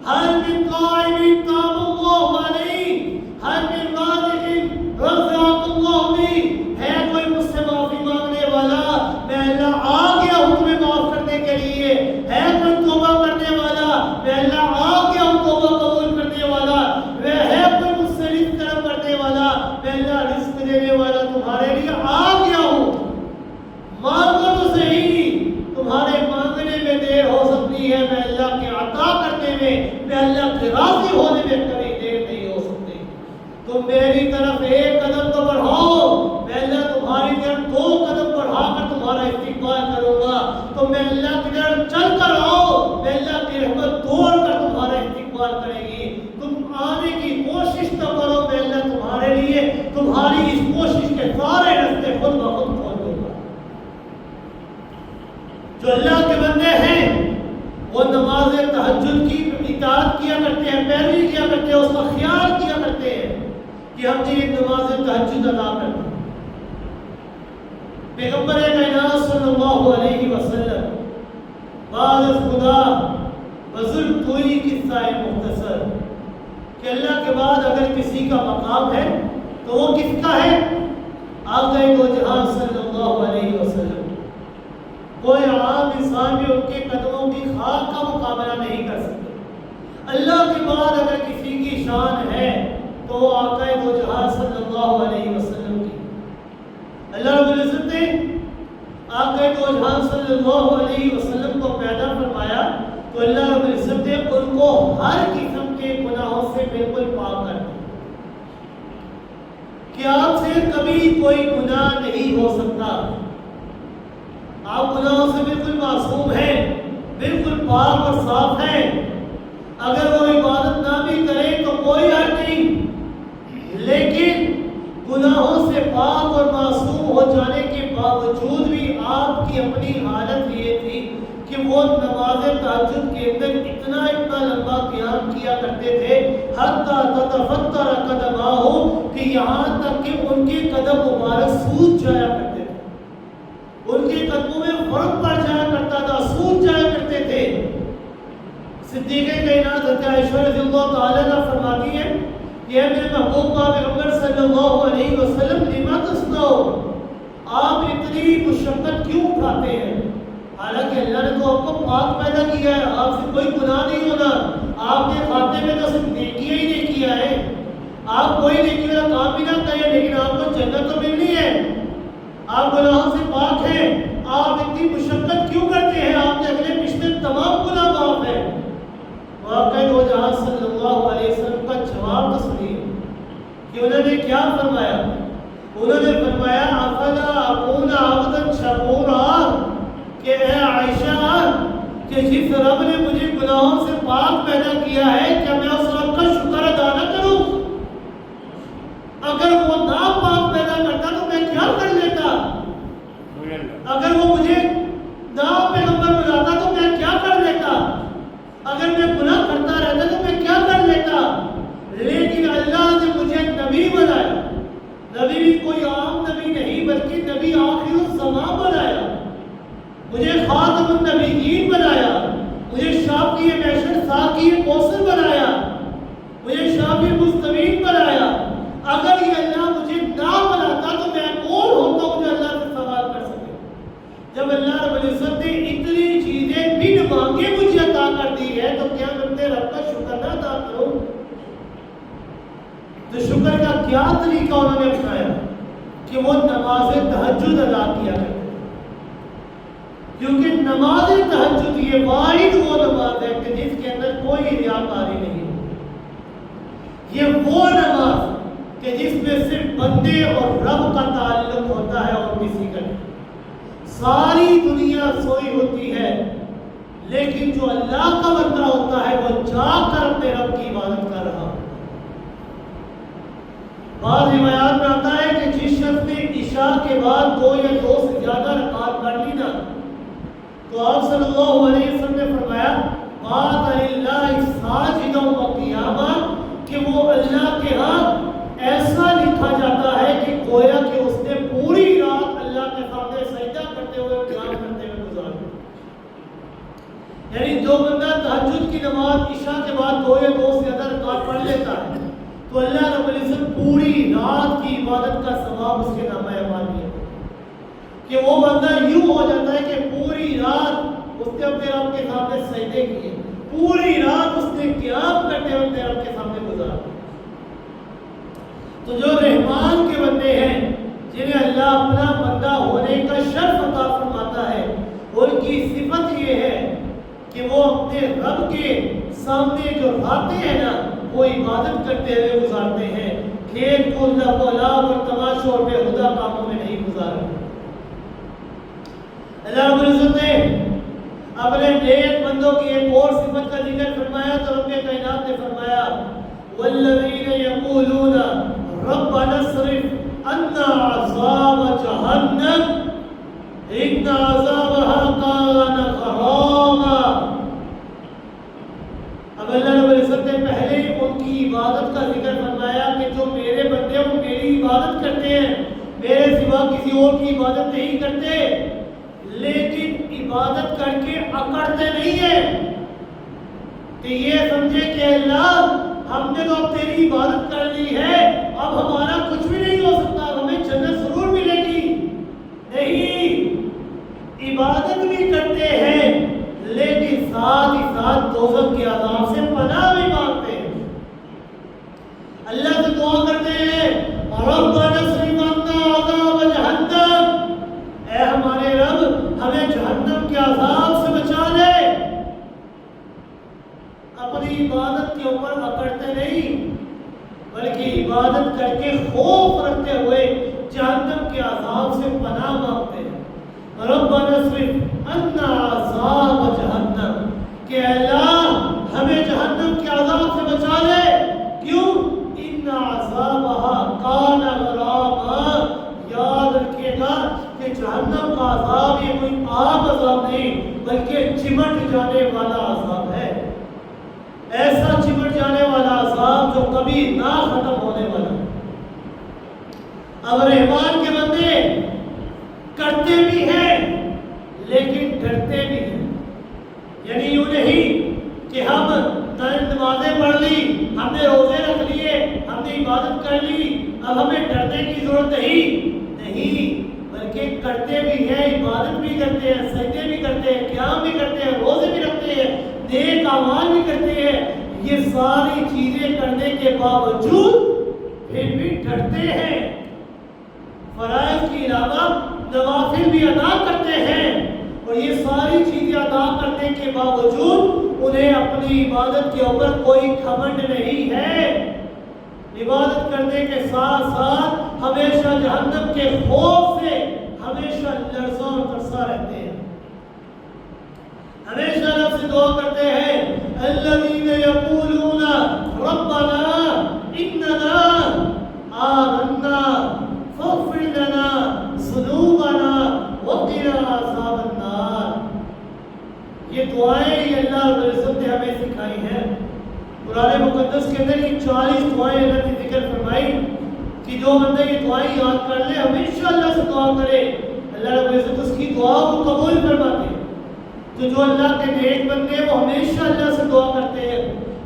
S1: ہل من قائم تاب اللہ علیہ, ہل من رازق رزق اللہ بھی. ہے کوئی مجھ سے معافی مانگنے والا, میں اللہ آ گیا ہوں تمہیں معاف کرنے کے لیے. ہے کوئی توبہ کرنے والا, میں اللہ آ گیا ہوں توبہ قبول کرنے والا. ہے کوئی مجھ سے رزق طلب کرنے والا, میں اللہ رزق دینے والا تمہارے لیے آ گیا ہوں. مانگو تو صحیح, تمہارے مانگنے میں دیر ہو سکتی ہے, میں اللہ کے عطا کرنے میں اللہ کے راضی ہونے میں کبھی دیر نہیں ہو سکتی. تم میری طرف ایک قدم تو بڑھاؤ, میں اللہ تمہاری طرف 2 قدم بڑھا کر تمہارا جو اللہ کے بندے ہیں وہ نماز تہجد کی اطاعت کیا کرتے ہیں، پیروی کیا کرتے ہیں، اس کا خیال کیا کرتے ہیں کہ ہم یہ نماز تہجد ادا کرتے ہیں۔ پیغمبر کائنات صلی اللہ علیہ وسلم بعد خدا بزرگ کوئی قصہ مختصر کہ اللہ کے بعد اگر کسی کا مقام ہے تو وہ کس کا ہے؟ آقا دو جہاں صلی اللہ علیہ وسلم۔ کوئی عام انسان بھی ان کے قدموں کی خاک کا مقابلہ نہیں کر سکتا۔ اللہ کے بعد اگر کسی کی شان ہے تو وہ آقا دو جہاں صلی اللہ علیہ وسلم کی۔ اللہ رب العزت نے آقا دو جہاں صلی اللہ علیہ وسلم کو پیدا فرمایا تو اللہ رب العزت نے ان کو ہر قسم کے گناہوں سے بالکل پاک کر دیا کہ آپ سے کبھی کوئی گناہ نہیں ہو سکتا۔ آپ گناہوں سے بالکل معصوم ہیں، بالکل پاک اور صاف ہیں۔ اگر وہ عبادت نہ بھی کرے تو کوئی حرج نہیں، لیکن گناہوں سے پاک اور معصوم ہو جانے کے باوجود بھی آپ کی اپنی حالت یہ تھی کہ وہ نماز تہجد کے اندر اتنا لمبا قیام کیا کرتے تھے حتی تتفطر قدماہ، کہ یہاں تک کہ ان کے قدم مبارک سوج جایا کرتے تھے، ان کے قدموں میں فرق پڑ جایا کرتا تھا، سوج جایا کرتے تھے۔ صدیقہ کائنات حضرت عائشہ رضی اللہ تعالیٰ عنہا فرماتی ہے کہ اے میرے محبوب پیغمبر صلی اللہ علیہ وسلم لما تصنعو، آپ اتنی مشقت کیوں اٹھاتے ہیں؟ حالانکہ اللہ نے تو آپ کو پاک پیدا کیا ہے، آپ سے کوئی گناہ نہیں ہونا، آپ کے خاتے میں تو صرف نیکیاں ہی نیکیاں ہے، آپ کوئی نیکی والا کام بھی نہ کریں لیکن آپ کو جنت تو ملنی ہے، آپ گناہوں سے پاک ہیں، آپ اتنی مشقت کیوں کرتے ہیں؟ آپ کے اگلے پچھلے تمام گناہ معاف ہیں۔ واقعہ دو جہاں صلی اللہ علیہ وسلم کا جواب تو سنیے کہ انہوں نے کیا فرمایا۔ انہوں نے فرمایا افلا اکون عبدا شکورا، کہ اے عائشہ کہ جس رب نے مجھے گناہوں سے پاک پیدا کیا ہے کیا میں اس رب کا شکر ادا نہ کروں؟ اگر وہ ناپاک پیدا کرتا تو میں کیا کر لیتا؟ اگر وہ مجھے پیغمبر بناتا تو میں کیا کر لیتا؟ اگر میں گناہ کرتا رہتا تو میں کیا کر لیتا؟ لیکن اللہ نے مجھے نبی بنایا، نبی بھی کوئی عام نبی نہیں بلکہ نبی آخر الزمان بنایا، مجھے خاتم النبیین بنایا، مجھے شافی محشر ساقی کوثر بنایا، مجھے شافی مستمین بنایا۔ اگر یہ اللہ مجھے نہ بناتا تو میں کون ہوتا ہوں جو اللہ سے سوال کر سکے؟ جب اللہ رب العزت نے اتنی چیزیں بن مانگے مجھے عطا کر دی ہے تو کیا میں اپنے رب کا شکر نہ ادا کروں؟ تو شکر کا کیا طریقہ انہوں نے اپنایا کہ وہ نماز تہجد ادا کیا کرتے، کیونکہ نماز تہجد یہ واحد وہ نماز ہے کہ جس کے اندر کوئی ریاکاری نہیں، یہ وہ نماز کہ جس میں صرف بندے اور رب کا تعلق ہوتا ہے اور کسی کا نہیں۔ ساری دنیا سوئی ہوتی ہے لیکن جو اللہ کا بندہ ہوتا ہے وہ جاگ کر اپنے رب کی عبادت کر رہا۔ بعض روایات میں آتا ہے کہ جس شخص نے عشاء کے بعد 2 یا 2 سے زیادہ رکعات پڑھ لی نا تو آپ صلی اللہ علیہ وسلم نے فرمایا بات للہ ساجدا و قیاما، کہ وہ اللہ کے ہاں ایسا لکھا جاتا ہے کہ گویا کہ اس نے پوری رات اللہ کے سامنے سجدہ کرتے ہوئے قیام کرتے ہوئے گزار دی۔ یعنی جو بندہ تہجد کی نماز عشاء کے بعد 2 یا 2 سے زیادہ رکعات پڑھ لیتا ہے تو اللہ رب العزت پوری رات کی عبادت کا ثواب اس کے نامہ اعمال میں کہ وہ بندہ یوں ہو جاتا ہے کہ پوری رات اس نے اپنے رب کے سامنے سجدے کیے، پوری رات اس نے قیام کرتے ہوئے اپنے رب کے سامنے گزارا۔ تو جو رحمان کے بندے ہیں جنہیں اللہ اپنا بندہ ہونے کا شرف عطا فرماتا ہے، ان کی صفت یہ ہے کہ وہ اپنے رب کے سامنے جو راتیں ہیں نا وہ عبادت کرتے ہوئے گزارتے ہیں، کھیل کود لہو و لعب اور تماشوں اور بےہودہ کاموں میں نہیں گزارتے۔ اللہ رب العزت نے اپنے نیک بندوں کی ایک اور صفت کا ذکر فرمایا تو رب کائنات نے فرمایا والذین یقولون ربنا اصرف عنا عذاب جہنم ان عذابها کان تیری عبادت کرتے ہیں، میرے سوا کسی اور کی عبادت نہیں کرتے، لیکن عبادت کر کے اکڑتے نہیں ہیں کہ یہ سمجھے کہ اللہ ہم نے تو اب تیری عبادت کر لی ہے، اب ہمارا کچھ بھی نہیں ہو سکتا، ہمیں جنت ضرور ملے گی۔ نہیں، عبادت بھی کرتے ہیں لیکن ساتھ ہی ساتھ دوزخ کے عذاب سے پناہ بھی مانگتے ہیں، اللہ سے دعا کرتے ہیں ربنا اصرف عنا عذاب جہنم، اے ہمارے رب ہمیں جہنم کے عذاب سے بچا لے۔ اپنی عبادت کے اوپر اکڑتے نہیں بلکہ عبادت کر کے خوف رکھتے ہوئے جہنم کے عذاب سے پناہ مانگتے ہیں، ربنا اصرف عنا عذاب جہنم، کہ اللہ ہمیں جہنم کے عذاب سے بچا لے۔ کیوں؟ ان عذابها کان غراما، یاد رکھیے گا کہ جہنم کا عذاب یہ کوئی عام عذاب نہیں بلکہ چمٹ جانے والا عذاب ہے، ایسا چمٹ جانے والا عذاب جو کبھی نہ ختم ہونے والا۔ اب رحمان کے بندے کرتے بھی ہیں لیکن ڈرتے بھی ہیں، یعنی یوں نہیں کہ ہم نمازیں پڑھ لی، ہم نے روزے رکھ لیے، ہم نے عبادت کر لی، اب ہمیں ڈرنے کی ضرورت نہیں، بلکہ کرتے بھی ہیں، عبادت بھی کرتے ہیں، سجدے بھی کرتے ہیں، قیام بھی کرتے ہیں، روزے بھی رکھتے ہیں، نیک اعمال بھی کرتے ہیں، یہ ساری چیزیں کرنے کے باوجود پھر بھی ڈرتے ہیں، فرائض کے علاوہ نوافل بھی ادا کرتے ہیں، اور یہ ساری چیزیں ادا کرنے کے باوجود انہیں اپنی عبادت کے اوپر کوئی گھمنڈ نہیں ہے، عبادت کرنے کے ساتھ ساتھ ہمیشہ جہنم کے خوف سے ہمیشہ لرزاں اور ترسا رہتے ہیں، ہمیشہ رب سے دعا کرتے ہیں الذین یقولون ربنا اننا آمنا فاغفر لنا ذنوبنا وقنا عذاب النار۔ یہ دعائیں یہ اللہ رب العزت نے ہمیں سکھائی ہیں، قرآن مقدس کے اندر یہ 40 دعائیں اللہ نے ذکر فرمائی کہ جو بندہ یہ دعائیں یاد کر لے ہمیشہ اللہ سے دعا کرے، اللہ رب العزت اس کی دعا کو قبول فرماتے ہیں۔ جو اللہ کے نیک بندے وہ ہمیشہ اللہ سے دعا کرتے ہیں،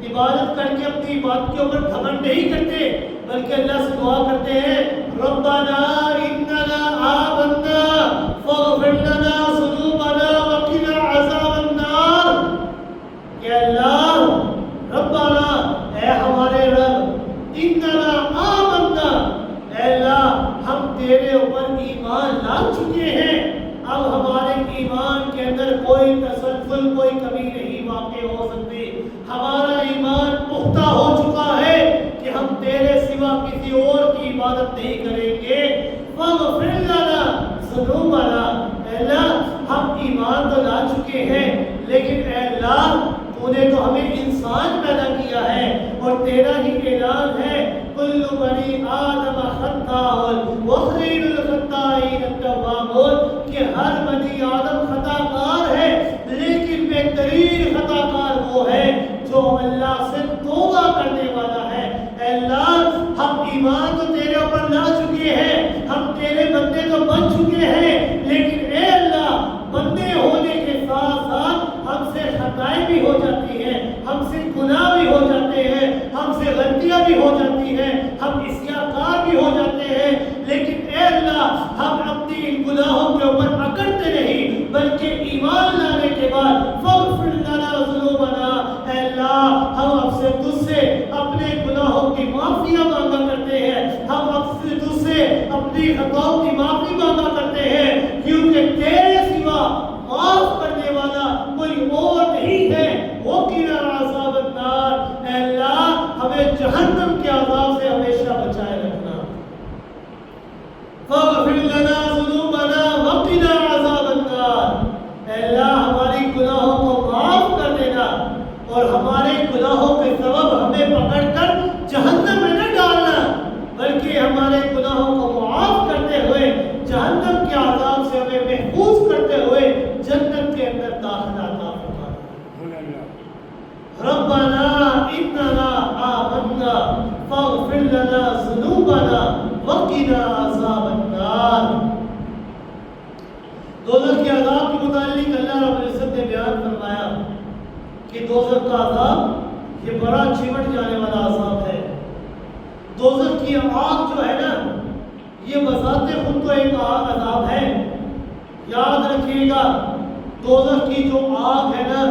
S1: عبادت کر کے اپنی عبادت کے اوپر گھمنڈ نہیں کرتے بلکہ اللہ سے دعا کرتے ہیں ربنا اننا آمنا فاغفر لنا ذنوبنا وقنا عذاب النار، کہ اللہ ربنا اے ہمارے رب اننا آمنا، اے اللہ ہم تیرے اوپر ایمان لا چکے ہیں، اب ہمارے ایمان کے اندر کوئی تسلسل کوئی کمی نہیں واقع ہو سکتی، ہمارا ایمان پختہ ہو چکا ہے کہ ہم تیرے سوا کسی اور کی عبادت نہیں کریں گے، فاغفر لنا ذنوبنا، اے اللہ ہم ایمان تو لا چکے ہیں لیکن اے اللہ تو نے تو ہمیں انسان پیدا کیا ہے اور تیرا ہی اعلان ہے کل بنی آدم خطاء وخیر الخطائین التوابون، کہ ہر بنی آدم خطا کار ہے لیکن بہترین خطا کار وہ ہے جو اللہ سے توبہ کرنے والا ہے۔ اے اللہ ہم ایمان تو تیرے اوپر لا چکے ہیں، ہم تیرے بندے تو بن چکے ہیں، لیکن اے اللہ بندے ہونے کے ساتھ ساتھ ہم سے خطائیں بھی ہو جاتی ہیں، ہم سے گناہ بھی ہو جاتے ہیں، ہم سے غلطیاں بھی ہو جاتی ہیں، ہم اصلاحکار بھی ہو جاتے ہیں، لیکن اے اللہ ہم اپنی ان گناہوں کے اوپر اکڑتے نہیں بلکہ ایمان لانے کے بعد فاغفر لنا ذنوبنا، اے اللہ ہم اب سے تجھ سے اپنے گناہوں کی معافیاں مانگا کرتے ہیں، ہم اب سے تجھ سے اپنی خطاؤں کی معافی مانگا کرتے ہیں، کیونکہ تیرے سوا معاف کرنے والا کوئی اور نہیں ہے، وقنا عذاب النار، اے اللہ ہمیں جہنم کے عذاب سے ہمیشہ بچائے رکھنا، فاغفر لنا ذنوبنا وقنا عذاب النار، اے اللہ ہماری گناہوں کو معاف کر دینا اور ہمارے گناہوں کے سبب ہمیں پکڑ کر جہنم میں نہ ڈالنا بلکہ ہمارے گناہوں کو معاف کرتے ہوئے جہنم کے عذاب سے ہمیں محفوظ کرتے ہوئے جنت کے اندر داخلہ عطا فرما۔ ربنا اننا آمنا فاغفر لنا ذنوبنا وقنا عذاب النار۔ دوزخ کے عذاب کے متعلق اللہ رب العزت نے بیان فرمایا کہ دوزخ کا عذاب یہ بڑا چمٹ جانے والا عذاب ہے۔ دوزخ کی آگ جو ہے نا یہ بذات خود تو ایک عذاب ہے۔ یاد رکھیے گا دوزخ کی جو آگ ہے نا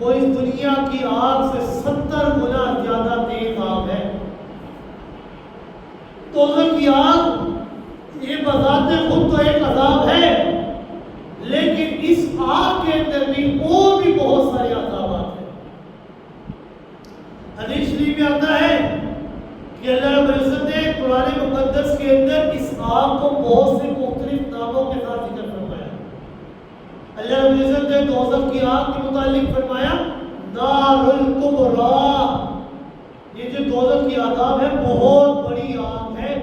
S1: وہ اس دنیا کی آگ سے 70 گنا زیادہ تیز آگ ہے۔ دوزخ کی آگ یہ بذات خود تو ایک عذاب ہے، لیکن اس آگ کے اندر بھی اور بھی بہت سارے عذابات ہیں۔ حدیث شریف میں آتا ہے کہ اللہ رب العزت نے قرآن مقدس کے اندر اس آگ کو بہت سے مختلف ناموں کے ساتھ ذکر فرمایا۔ اللہ رب العزت نے دوزخ کی آگ کے متعلق فرمایا نار الکبریٰ، یہ جو دوزخ کی عذاب ہے بہت بڑی آگ ہے۔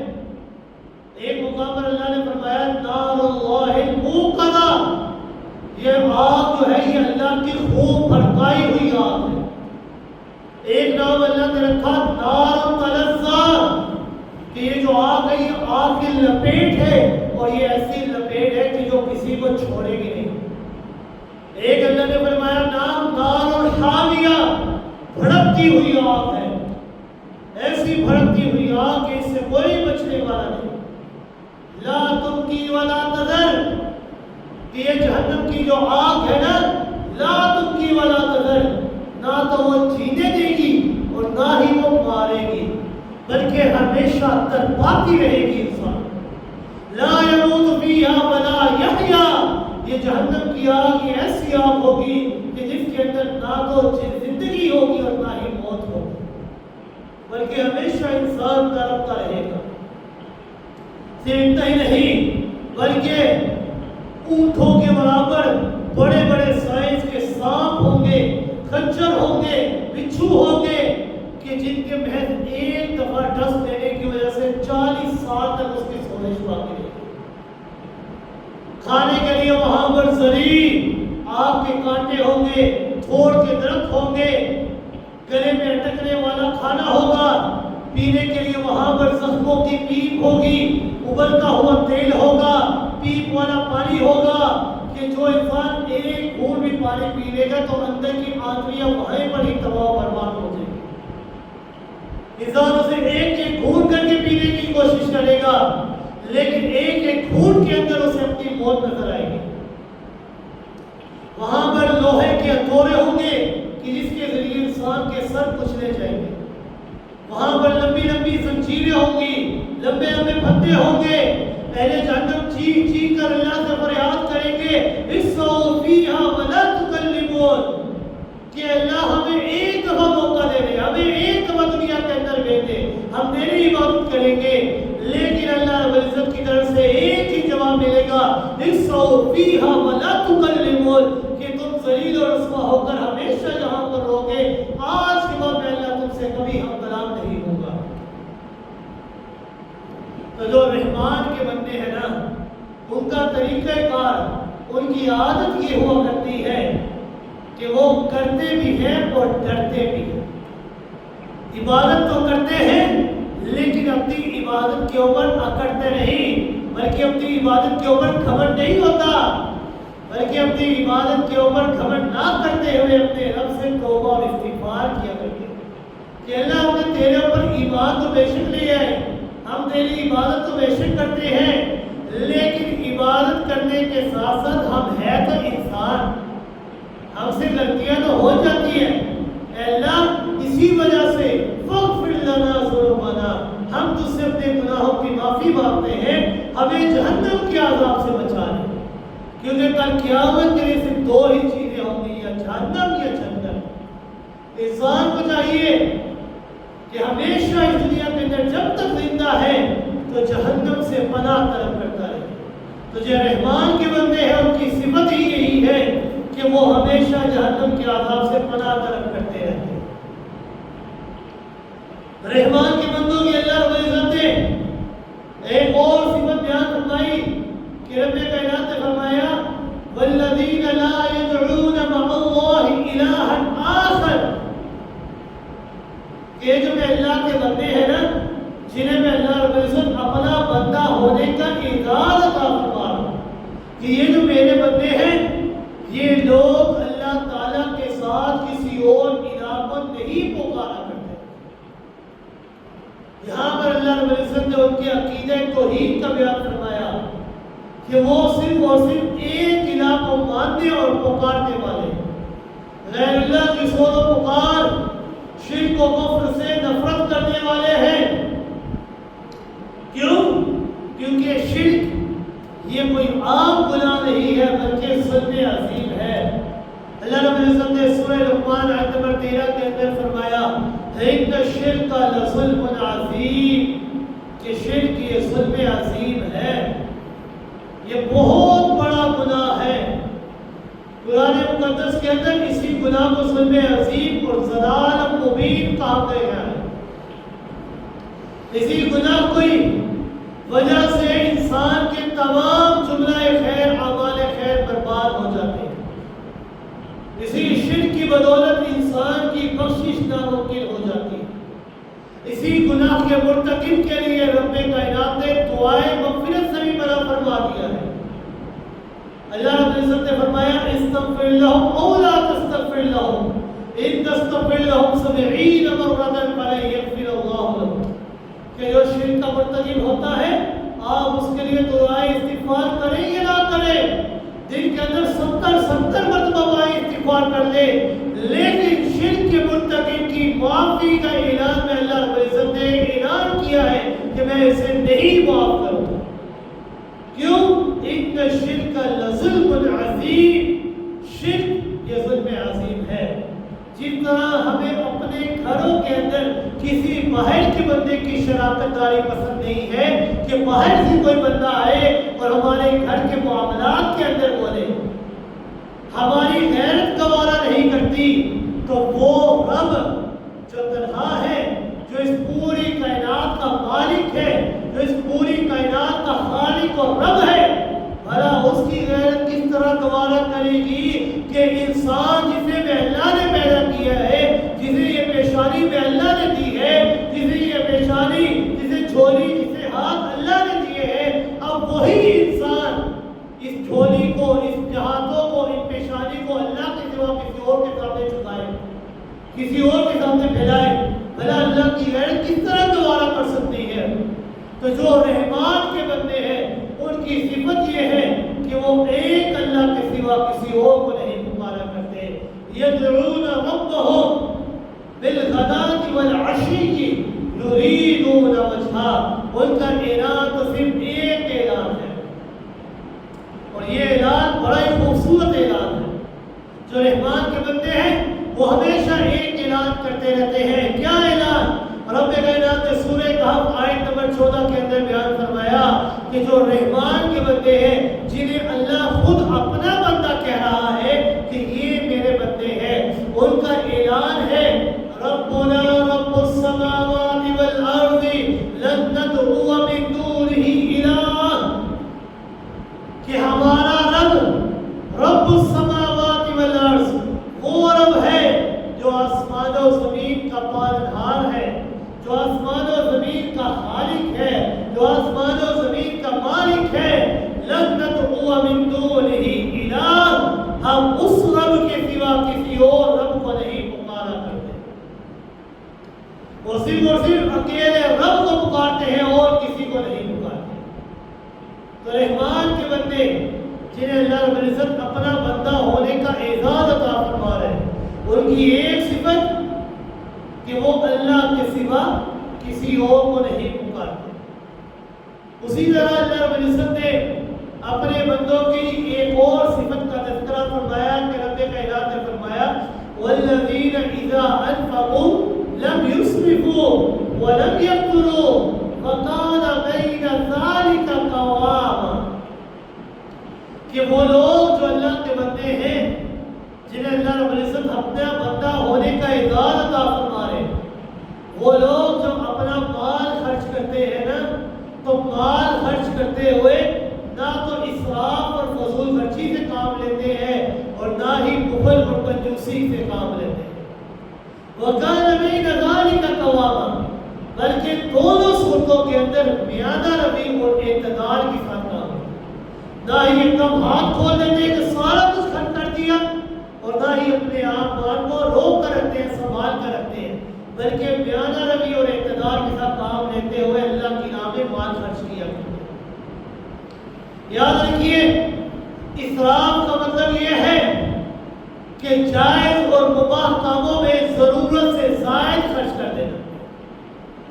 S1: ایک مقام پر اللہ نے فرمایا نار اللہ الموقدہ، یہ آگ جو ہے یہ اللہ کی خوب بھڑکائی ہوئی آگ ہے۔ ایک نام اللہ نے رکھا نار تلظا، کہ یہ جو آگ ہے یہ آگ کی لپیٹ ہے اور یہ ایسی لپیٹ ہے کہ جو کسی کو چھوڑے گی نہیں۔ ایک اللہ نے فرمایا نام نار الحامیہ، بھڑکتی ہوئی آگ ہے، ایسی بھڑکتی ہوئی آگ کہ اس سے کوئی بچنے والا نہیں۔ لا تبقی ولا تذر، کہ یہ جہنم کی جو آگ ہے نا لا تبقی ولا تذر، نہ تو وہ جینے دے گی اور نہ ہی وہ مارے گی، بلکہ ہمیشہ تڑپاتی رہے گی انسان۔ لا يموت فیہا ولا یحیا، یہ جہنم کی آگ یہ ایسی آگ ہوگی کہ جس کے اندر نہ تو زندگی ہوگی اور نہ ہی موت ہوگی، بلکہ ہمیشہ انسان تڑپتا رہے گا۔ صرف اتنا ہی نہیں بلکہ اونٹوں کے برابر بڑے بڑے سائز کے سانپ ہوں گے، خنجر ہوں گے، بچھو ہوں گے کہ جن کے محض ایک دفعہ ڈس دینے کی وجہ سے 40 سال تک اس کی سوزش باقی رہے گی۔ کھانے کے لیے وہاں پر زری آگ کے کانٹے ہوں گے، تھوڑ کے درخت ہوں گے، گلے میں اٹکنے والا کھانا ہوگا، پینے کے لیے وہاں پر زخموں کی پیپ ہوگی، ابلتا ہوا تیل ہوگا، پیپ والا پانی ہوگا کہ جو انسان ایک گھونٹ بھی پانی پی لے گا تو اندر کی آنتڑیاں وہیں پر ہی تباہ و برباد ہو جائیں گی۔ انسان اسے ایک ایک گھونٹ کر کے پینے کی کوشش کرے گا، لیکن ایک ایک گھونٹ کے اندر اسے اپنی موت نظر آئے گی۔ وہاں پر لوہے کے ہتھوڑے ہوں گے کہ جس کے ذریعے انسان کے سر کچلے جائیں گے۔ وہاں پر لمبی لمبی زنجیریں ہوں گی، لمبے لمبے پھندے ہوں گے۔ اہل جہنم چیخ چیخ کر اللہ سے فریاد کریں گے اِسْعَوْا فِيهَا وَلَا تُكَلِّمُونَ، کہ اللہ ہمیں ایک دفعہ موقع دے دے، ہمیں ایک دفعہ دنیا کے اندر بھیج دے، ہم تیری عبادت کریں گے۔ لیکن اللہ رب العزت کی طرف سے ایک ہی جواب ملے گا اِسْعَوْا فِيهَا وَلَا تُكَلِّمُونَ، کہ تم ذلیل اور رسوا ہو کر ہمیشہ یہاں پر رہو گے، آج کے بعد میں اللہ تم سے کبھی ہم کلام نہیں ہوگا۔ تو جو رحمان کے بندے ہیں نا ان کا طریقہ کار، ان کی عادت یہ ہوا کرتی ہے کہ وہ کرتے بھی ہیں اور ڈرتے بھی ہیں۔ عبادت تو کرتے ہیں لیکن اپنی عبادت کے اوپر اکڑتے نہیں، بلکہ اپنی عبادت کے اوپر گھمنڈ نہیں ہوتا، بلکہ اپنی عبادت کے اوپر گھمنڈ نہ کرتے ہوئے اپنے رب سے توبہ اور استغفار کیا کرتے کہ اللہ ہم نے تیرے اوپر ایمان تو بے شک لیا ہے، ہم تیری عبادت تو بے شک کرتے ہیں، لیکن عبادت کرنے کے ساتھ ساتھ ہم ہیں تو انسان، ہم سے غلطیاں تو ہو جاتی ہیں۔ اے اللہ اسی وجہ سے فاغفر لنا ذنوبنا، ہم تجھ سے اپنے گناہوں کی معافی مانگتے ہیں، ہمیں جہنم کے عذاب سے بچا لے، کیونکہ کل قیامت کے لیے صرف دو ہی چیزیں ہوں گی، یا جہنم یا جنت۔ انسان کو چاہیے کہ ہمیشہ اس دنیا کے اندر جب تک زندہ ہے تو جہنم سے پناہ طلب کرتا ہے۔ تو جو رحمان کے بندے ہیں ان کی صفت ہی یہی ہے کہ وہ ہمیشہ جہنم کے عذاب سے پناہ طلب کرتے رہتے ہیں۔ رحمان کے بندوں کی اللہ رب العزت نے ایک اور صفت بیان فرمائی کہ رب کائنات نے فرمایا والذین لا يدعون مع اللہ الہا آخر، یہ جو میں اللہ کے بندے ہیں نا جنہیں میں اللہ رب العزت اپنا بندہ کہ یہ جو میرے بندے ہیں یہ لوگ اللہ تعالیٰ کے ساتھ کسی اور الہ کو نہیں پکارا کرتے. یہاں پر اللہ رب العزت نے ان کے عقیدہ توحید کا بیان فرمایا کہ وہ صرف اور صرف ایک الہ کو ماننے اور پکارنے والے، غیر اللہ کی سوز و پکار، شرک و کفر سے نفرت کرنے والے ہیں. کیوں؟ کیونکہ شرک یہ کوئی عام گناہ نہیں ہے بلکہ ظلم عظیم ہے. اللہ رب العزت نے سورہ لقمان آیت نمبر 13 کے اندر فرمایا ان الشرک لظلم عظیم، کہ شرک یہ ظلم عظیم ہے، یہ بہت بڑا گناہ ہے. قرآن مقدس کے اندر اسی گناہ کو ظلم عظیم اور ضلال مبین کہا گیا ہے. اسی گناہ کوئی وجہ سے انسان کے تمام جملہ خیر اعمال خیر برباد ہو جاتے ہیں. اسی شرک کی بدولت انسان کی بخشش ناممکن ہو جاتی ہے. اسی گناہ کے مرتکب کے لیے رب کائنات نے دعائے مغفرت سے بھی منع فرما دیا ہے. اللہ رب العزت نے فرمایا استغفر لهم او لا تستغفر لهم ان تستغفر لهم 70 مرة فلن يغفر الله لهم، کہ جو شرک کا مرتکب ہوتا ہے آپ اس کے لیے دعائے استغفار کریں یا نہ کریں، دن کے اندر 70 مرتبہ استغفار کر لے، لیکن شرک کے مرتکب کی معافی کا اعلان میں اللہ رب العزت نے اعلان کیا ہے کہ میں اسے نہیں معاف کروں گا. کیوں؟ ان الشرک لظلم عظیم، شرک یہ ظلم عظیم ہے. جس طرح ہمیں اپنے گھروں کے اندر کسی باہر کے بندے کی شراکت داری پسند نہیں ہے کہ باہر سے کوئی بندہ آئے اور ہمارے گھر کے معاملات کے اندر بولے، ہماری غیرت گوارا نہیں کرتی، تو وہ رب جو تنہا ہے، جو اس پوری کائنات کا مالک ہے، جو اس پوری کائنات کا خالق اور رب ہے، بھلا اس کی غیرت کس طرح گوارا کرے گی کہ انسان جسے میں اللہ نے پیدا کیا ہے، جسے یہ پیشانی میں اللہ نے دی ہے، جسے یہ پیشانی، جسے جھولی، جسے ہاتھ اللہ نے دیے ہیں، اب وہی انسان اس جھولی کو، اس ہاتھوں کو، اس پیشانی کو اللہ کے سوا کسی اور کے سامنے جھکائے، کسی اور کے سامنے پھیلائے، بھلا اللہ کی غیرت کس طرح گوارا کر سکتی ہے؟ تو جو رحمان کے بندے ہیں ان کی صفت یہ ہے کہ وہ ایک اللہ کے سوا کسی اور کو نہیں پکارا کرتے. یدعون ربهم بالغداة والعشی یریدون وجہہ، ان کا اعلان تو صرف ایک اعلان ہے، اور یہ اعلان بڑا ہی خوبصورت اعلان ہے. جو رحمان کے بندے ہیں وہ ہمیشہ ایک اعلان کرتے رہتے ہیں. کیا اعلان؟ رب کائنات نے سورہ کہف آیت نمبر 14 کے اندر بیان فرمایا کہ جو رحمان کے بندے ہیں جنہیں اللہ خود اپنا بندہ کہہ رہا ہے کہ یہ میرے بندے ہیں، ان کا اعلان ہے ربنا رب السماوات والارض لن ندعو من دونه الہ، کہ ہمارا رب رب السماوات والارض وہ رب ہے جو آسمان و زمین کا پالنہار ہے، جو آسمان و زمین کا خالق ہے، جو آسمان و زمین کا مالک ہے. لن ندعو من دونہ الہ، ہم اس رب کے سوا کسی اور رب کو نہیں پکارا کرتے. وہ صرف اور صرف اکیلے رب کو پکارتے ہیں اور کسی کو نہیں پکارتے. تو رحمان کے بندے جنہیں اللہ رب العزت اپنا بندہ ہونے کا اعزاز عطا فرما رہے ہیں، ان کی ایک صفت کہ وہ اللہ کے سوا کسی اور کو نہیں پکارتے. اسی طرح اللہ رب العزت نے اپنے بندوں کی ایک اور صفت کا تذکرہ فرمایا کہ رب کائنات نے فرمایا والذین اذا انفقوا لم يسرفوا ولم يقتروا وكان بین ذلک قواما، کہ وہ لوگ جو اللہ کے بندے ہیں جنہیں اللہ رب العزت اپنا بندہ ہونے کا اعزاز عطا فرما رہے ہیں، وہ لوگ جو اپنا مال خرچ کرتے ہیں نا، تو مال خرچ کرتے ہوئے نہ تو اسراف اور فضول خرچی سے کام لیتے ہیں اور نہ ہی بخل اور کنجوسی سے کام لیتے ہیں. وَكَانَ بَيْنَ ذَلِكَ قَوَامًا، بلکہ دونوں صورتوں کے اندر میانہ روی اور اعتدال کے ساتھ کام. نہ ہی ایک دم ہاتھ کھول دیتے ہیں کہ سارا کچھ خرچ کر دیا، اور نہ ہی اپنے آپ کو روک کر رکھتے ہیں، سنبھال کر رکھتے ہیں، بلکہ میانہ روی اور اقتدار کے ساتھ کام لیتے ہوئے اللہ کی راہ میں مال خرچ کیا کرتے ہیں۔ یاد رکھیے، اسراف کا مطلب یہ ہے کہ جائز اور مباح کاموں میں ضرورت سے زائد خرچ کر دینا۔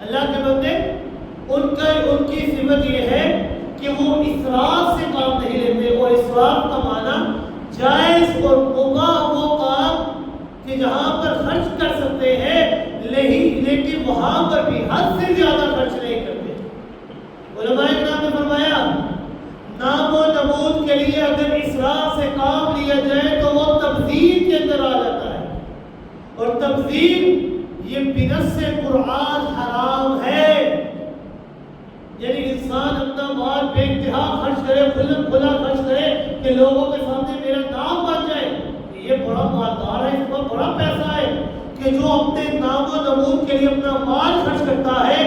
S1: اللہ کے بندے ان کی صفت یہ ہے کہ وہ اسراف سے کام نہیں لیتے، اور اسراف کا معنی جائز اور مباح وہ کام کہ جہاں پر خرچ کر سکتے ہیں لیکن وہاں پر بھی حد سے زیادہ خرچ نہیں کرتے۔ علماء کرام نے فرمایا نام و نمود کے لیے اگر اسراف سے کام لیا جائے تو وہ تبذیر کے اندر آ جاتا ہے، اور تبذیر یہ بنص قرآن حرام ہے۔ یعنی انسان اپنا مال بے انتہا خرچ کرے، کھلا خرچ کرے کہ لوگوں کے سامنے میرا نام بن جائے، یہ بڑا مالدار ہے، اس کا بڑا پیسہ ہے، کہ جو اپنے نام و نمود کے لیے اپنا مال خرچ کرتا ہے،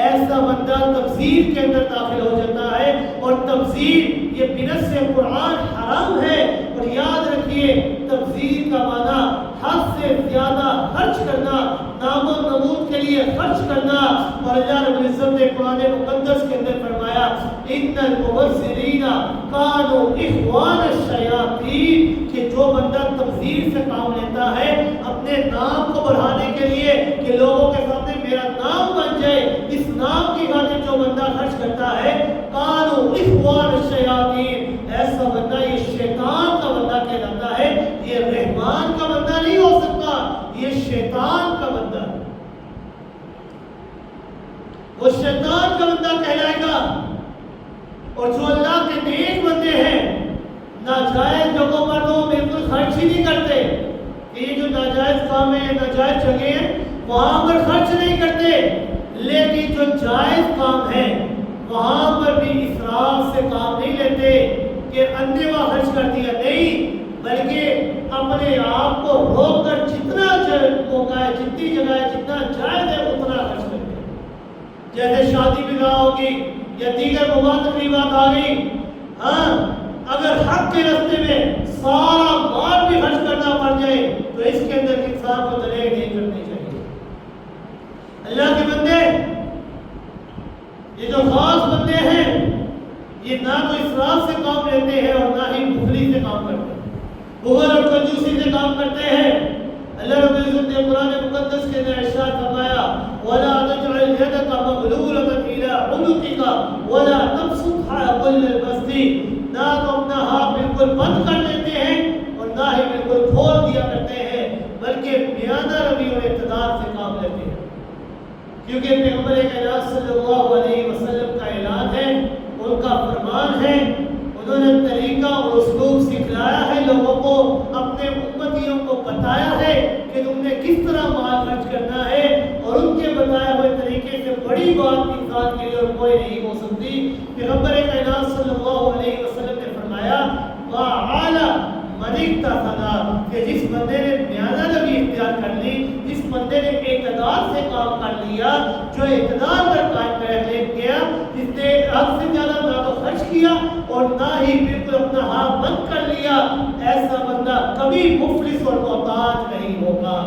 S1: ایسا بندہ تبذیر کے اندر داخل ہو جاتا ہے، اور تبذیر یہ بنص قرآن حرام ہے۔ اور یاد رکھیے، تبذیر کا معنی حد سے زیادہ خرچ کرنا، نام و نمود کے لیے خرچ کرنا۔ اور اللہ رب العزت نے قرآن مقدس کے اندر فرمایا ان المبذرین کانوا اخوان الشیاطین، کہ جو بندہ تبذیر سے کام لیتا ہے اپنے نام کو بڑھانے کے لیے کہ لوگوں کے سامنے میرا نام بن جائے، اس نام کی خاطر جو بندہ خرچ کرتا ہے، کانوا اخوان الشیاطین، ایسا بندہ یہ شیطان کا بندہ کہلاتا ہے، یہ رحمان کا بندہ نہیں ہو سکتا، یہ شیطان کا بندہ ہے، وہ شیطان کا بندہ کہلائے گا۔ اور جو اللہ کے نیک بندے ہیں، ناجائز جگہوں پر تو بالکل خرچ ہی نہیں کرتے، یہ جو ناجائز کام ہے، ناجائز جگہ ہیں، وہاں پر خرچ نہیں کرتے، لیکن جو جائز کام ہے وہاں پر بھی اسراف سے کام نہیں لیتے کہ اندھیوا خرچ کر دیا، نہیں، بلکہ اپنے آپ کو روک کر جتنا موقع ہے، جتنی جگہ ہے، جتنا جائز ہے اتنا خرچ کرتے ہیں۔ جیسے شادی بگاہ ہوگی یا دیگر مباح تقریبات آ گئی، ہاں، اگر حق کے راستے میں سارا مال بھی خرچ کرنا پڑ جائے تو اس کے اندر انسان کو دلیل نہیں کرنی چاہیے۔ اللہ کے بندے، یہ جو خاص بندے ہیں، یہ نہ تو اسراف سے کام لیتے ہیں اور نہ ہی بخلی سے کام کرتے ہیں، بخل اور کنجوسی سے کام کرتے ہیں۔ اللہ رب العزت نے قرآن مقدس کے اندر ارشاد فرمایا وَلَا تَجْعَلْ يَدَكَ مَغْلُولَةً إِلَىٰ عُنُقِكَ وَلَا تَبْسُطْهَا كُلَّ الْبَسْطِ، نہ تو اپنا ہاتھ بالکل بند کر لیتے ہیں اور نہ ہی بالکل کھول دیا کرتے ہیں، بلکہ میانہ روی اور اقتدار سے کام لیتے ہیں، کیونکہ پیغمبر کائنات صلی اللہ علیہ وسلم کا اعلان ہے، ان کا فرمان ہے، انہوں نے طریقہ اور اسلوب سکھلایا ہے، لوگوں کو، اپنے امتیوں کو بتایا ہے کہ تم نے کس طرح مال خرچ کرنا ہے، اور ان کے بتائے ہوئے طریقے سے بڑی بات انسان کے لیے اور کوئی نہیں ہو سکتی۔ پیغمبر کائنات صلی اللہ علیہ وسلم نے فرمایا وَعَلَى مَنِ اقْتَصَدَ، کہ جس بندے نے میانہ روی اختیار کر لی، جس بندے نے اعتدال سے کام کر لیا، جو اعتدال پر قائم رہ گیا، جس نے حد سے زیادہ نہ تو خرچ کیا اور نہ ہی بالکل اپنا ہاتھ بند کر لیا، ایسا بندہ کبھی مفلس اور محتاج نہیں ہوگا۔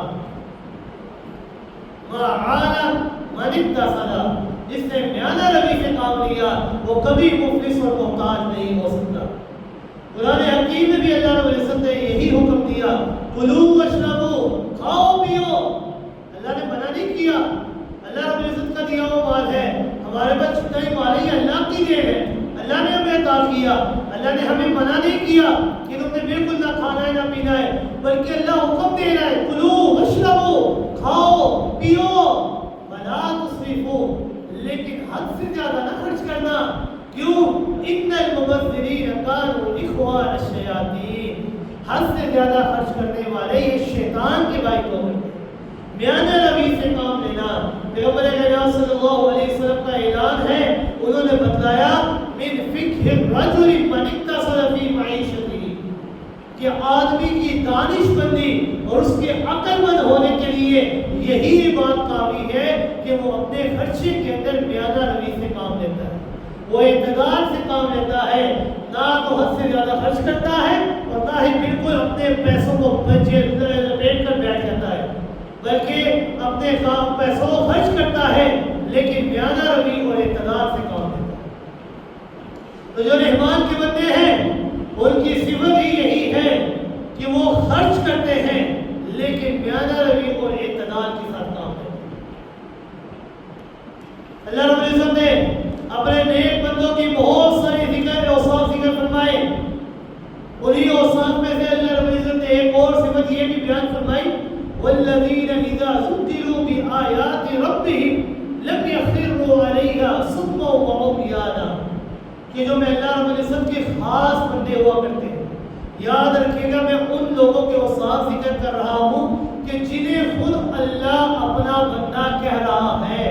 S1: وَعَلَى مَنِ اقْتَصَدَ، جس نے میانہ روی سے کام لیا وہ کبھی مفلس اور محتاج نہیں ہو سکتا۔ قرآن حکیم میں بھی اللہ رب العزت نے یہی حکم دیا کُلُوا وَاشْرَبُوا، کھاؤ پیو، اللہ نے منع نہیں کیا، اللہ رب العزت کا دیا ہوا مال ہے، ہمارے پاس جتنا ہی مال ہے یہ اللہ کی دین ہے، اللہ نے ہمیں عطا کیا، اللہ نے ہمیں منع نہیں کیا کہ تم نے بالکل نہ کھانا ہے نہ پینا ہے، بلکہ اللہ حکم دے رہا ہے کُلُوا وَاشْرَبُوا، کھاؤ پیو، وَلَا تُسْرِفُوا، لیکن حد سے زیادہ نہ خرچ کرنا، کیوں؟ ان المبذرین کانوا اخوان الشیاطین، حد سے زیادہ خرچ کرنے والے یہ شیطان کے بھائی کو ہیں۔ میانہ روی سے کام لینا، پیغمبر کائنات صلی اللہ علیہ وسلم کا اعلان ہے، انہوں نے بتلایا من فقہ الرجل من اقتصد فی معیشتہ، کہ آدمی کی دانش مندی اور اس کے عقل مند ہونے کے لیے یہی بات کافی ہے کہ وہ اپنے خرچے کے اندر میانہ روی سے کام لیتا ہے، وہ اعتدال سے کام لیتا ہے، نہ تو حد جو رحمان کے بندے ہیں ان کی صفت ہی یہی ہے کہ وہ خرچ کرتے ہیں لیکن میانہ روی اور اعتدال کے ساتھ کام کرتے ہیں۔ اللہ رب العزت نے اپنے نیک بندوں کی بہت ساری ذکر اوصاف ذکر فرمائے، انہی اوصاف میں سے اللہ رب العزت نے ایک اور صفت یہ بھی بیان فرمائی، والذین اذا ذکروا بآیات ربہم لم یخروا علیہا صما وعمیانا، کہ جو میں اللہ رب العزت کے خاص بندے ہوا کرتے ہیں۔ یاد رکھیے گا میں ان لوگوں کے اوصاف ذکر کر رہا ہوں کہ جنہیں خود اللہ اپنا بندہ کہہ رہا ہے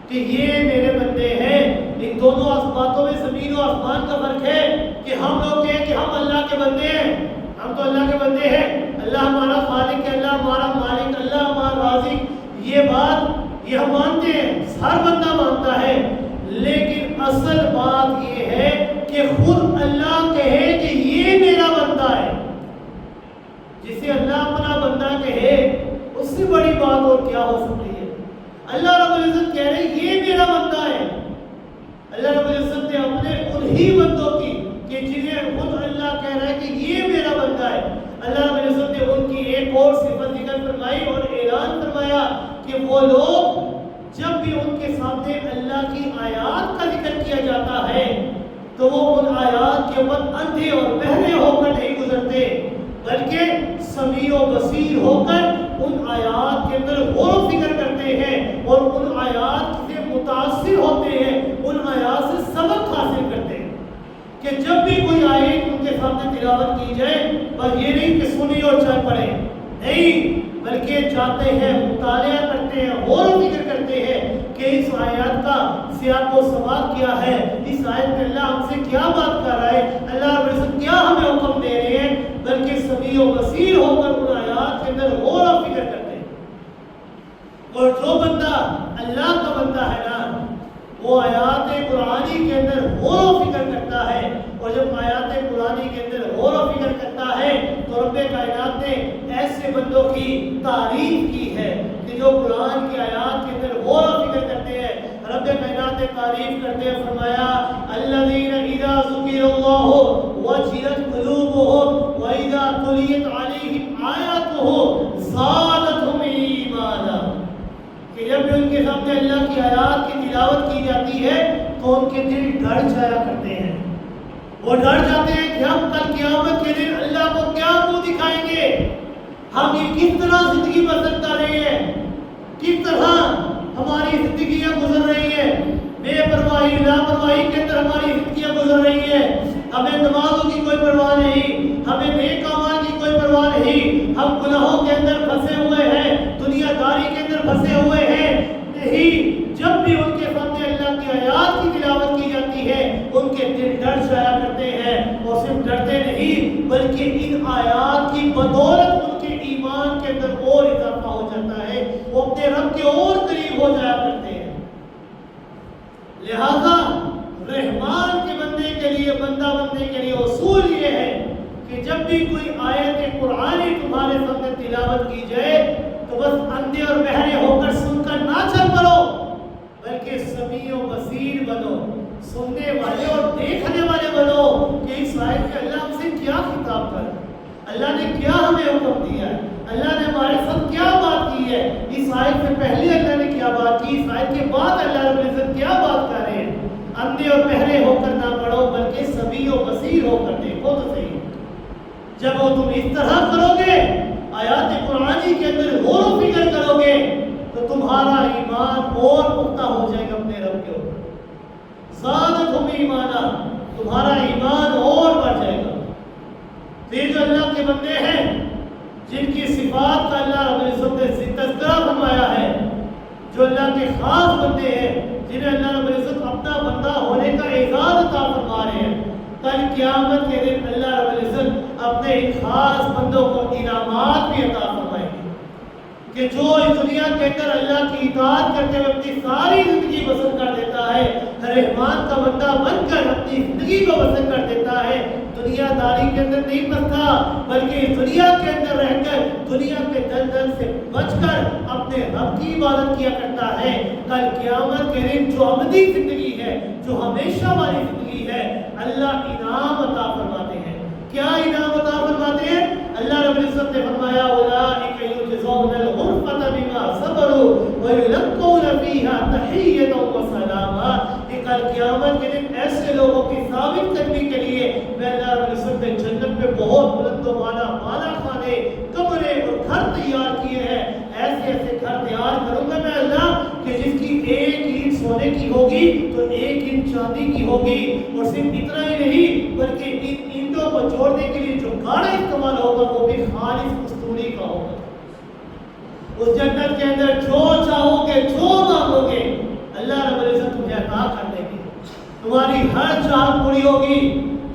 S1: کہ یہ میرے بندے ہیں۔ ان دونوں باتوں میں زمین و آسمان کا فرق ہے کہ ہم لوگ کہیں کہ ہم اللہ کے بندے ہیں، ہم تو اللہ کے بندے ہیں، اللہ ہمارا خالق ہے، اللہ ہمارا مالک، اللہ ہمارا رازق، یہ بات یہ ہم مانتے ہیں، ہر بندہ مانتا ہے، لیکن اصل بات یہ ہے کہ خود اللہ کہے کہ یہ میرا بندہ ہے۔ جسے اللہ اپنا بندہ کہے اس سے بڑی بات اور کیا ہو سکتی ہے؟ اللہ رب العزت کہہ رہے یہ میرا بندہ ہے۔ اللہ رب العزت نے اپنے انہی بندوں کی کہ جنہیں خود اللہ کہہ رہا ہے کہ یہ میرا بندہ ہے، اللہ رب العزت نے ان کی ایک اور صفت ذکر فرمائی اور اعلان فرمایا کہ وہ لوگ جب بھی ان کے سامنے اللہ کی آیات کا ذکر کیا جاتا ہے تو وہ ان آیات کے اوپر اندھے اور بہرے ہو کر نہیں گزرتے، بلکہ سمیع و بصیر ہو کر ان آیات کے اندر غور و فکر کرتے ہیں اور ان آیات سے متاثر ہوتے ہیں، ان آیات سے سبق حاصل کرتے ہیں۔ کہ جب بھی کوئی آیت ان کے سامنے تلاوت کی جائے بس یہ نہیں کہ سنی اور چل پڑے، نہیں، بلکہ جاتے ہیں، مطالعہ کرتے ہیں، غور و فکر کرتے ہیں کہ اس آیات کا سیاق و سباق کیا ہے، اس آیت میں اللہ ہم سے کیا بات کر رہا ہے، اللہ رب العزت کیا ہمیں حکم دے رہے ہیں، بلکہ سمیع و بصیر ہو کر ان آیات کے اندر غور و فکر کرتے ہیں۔ اور جو بندہ اللہ کا بندہ ہے نا وہ آیات قرآنی کے اندر غور و فکر کرتا ہے، اور جب آیات قرآنی کے اندر غور و فکر کرتا ہے تو رب کائنات نے ایسے بندوں کی تعریف کی ہے کہ جو قرآن کی آیات کے اندر غور و فکر کرتے ہیں۔ رب کائنات نے تعریف کرتے ہیں فرمایا الذین اذا ذکر اللہ وجلت قلوبهم واذا تلیت علیہم آیاتہ زادتہم ایمانا، کہ جب بھی ان کے سامنے اللہ کی آیات کی تلاوت کی جاتی ہے تو ان کے دل ڈر جایا کرتے ہیں، وہ ڈر جاتے ہیں کہ ہم کل قیامت کے دن اللہ کو کیا منہ دکھائیں گے، ہم یہ کس طرح زندگی بسر کر رہے ہیں، کس طرح ہماری زندگیاں گزر رہی ہیں، بے پرواہی لاپرواہی کے اندر ہماری زندگیاں گزر رہی ہیں، ہمیں نمازوں کی کوئی پرواہ نہیں، ہمیں نیک اعمال کی کوئی پرواہ نہیں، ہم گناہوں کے اندر پھنسے ہوئے ہیں، دنیا داری کے اندر پھنسے ہوئے ہیں، نہیں، جب بھی ان کے سامنے اللہ کی آیات کی تلاوت کی جاتی ہے ان کے دل ڈر جایا کرتے ہیں، اور صرف ڈرتے نہیں بلکہ ان آیات کی بدولت ان کے ایمان کے اندر اور اضافہ ہو جاتا ہے، وہ اپنے رب کے اور قریب ہو جایا کرتے ہیں۔ لہذا رحمان کے بندے کے لیے، بندہ بندے کے لیے اصول یہ ہے کہ جب بھی کوئی آیت قرآنی تمہارے سامنے تلاوت کی جائے تو بس اندھے اور بہرے ہو کر سن کر نہ چل پڑو، بلکہ سمیع و بصیر بنو، سننے والے اور دیکھنے والے بنو کہ اس آیت میں اللہ ہم سے کیا خطاب کر رہا ہے، اللہ نے کیا ہمیں حکم دیا ہے، اللہ نے ہمارے ساتھ کیا بات کی ہے، اس آیت سے پہلے اللہ نے کیا بات کی، اس آیت کے بعد اللہ رب العزت کیا بات کر رہے ہیں۔ اندھے اور بہرے ہو کر نہ پڑھو بلکہ سمیع و بصیر ہو کر دیکھو تو صحیح۔ جب وہ تم اس طرح کرو گے، آیات قرآنی کے اندر غور و فکر کرو گے تو تمہارا ایمان اور پختہ ہو جائے گا اپنے رب کے اوپر، زادتہم ایمانا، تمہارا ایمان اور بڑھ جائے گا۔ پھر جو اللہ کے بندے ہیں جن کی صفات کا اللہ رب العزت نے تذکرہ فرمایا ہے، جو اللہ کے خاص بندے ہیں جنہیں اللہ رب العزت اپنا بندہ ہونے کا اعزاز عطا فرما رہے ہیں، کل قیامت کے دن اللہ رب العزت اپنے ان خاص بندوں کو انعامات بھی عطا فرمائیں گے کہ جو اس دنیا کے اندر اللہ کی اطاعت کرتے ہوئے اپنی ساری زندگی بسر کر دیتا ہے، رحمان کا بندہ بن کر اپنی زندگی کو بسر کر دیتا ہے، دنیا داری کے اندر نہیں پھنستا بلکہ اس دنیا کے اندر رہ کر دنیا کے دلدل سے بچ کر اپنے رب کی عبادت کیا کرتا ہے، کل قیامت کے دن جو ابدی زندگی ہے، جو ہمیشہ والی زندگی ہے، اللہ انعام عطا فرماتے ہیں. کیا انعام عطا فرماتے ہیں؟ اللہ رب العزت نے فرمایا اولئک یجزون الغرفۃ بما صبروا ویلقون فیہا تحیۃ وسلاما. کہ کل قیامت کے دن ایسے لوگوں کی ثابت کرنے کے لیے میں اللہ رب العزت نے جنت میں بہت بلند و بالا خانے کمرے اور گھر تیار کیے ہیں. ایسے ایسے گھر تیار کروں گا میں اللہ کہ جس کی ایک اینٹ سونے کی ہوگی تو ایک اینٹ چاندی کی ہوگی. اور صرف اتنا ہی نہیں بلکہ ان اینٹوں کو جوڑنے کے لیے جو گاڑا استعمال ہوگا وہ بھی خالص کستوری کا ہوگا. اس جنت کے اندر جو چاہو گے جو مانگو گے اللہ رب العزت تمہیں عطا کر دے گی. تمہاری ہر چاہت پوری ہوگی.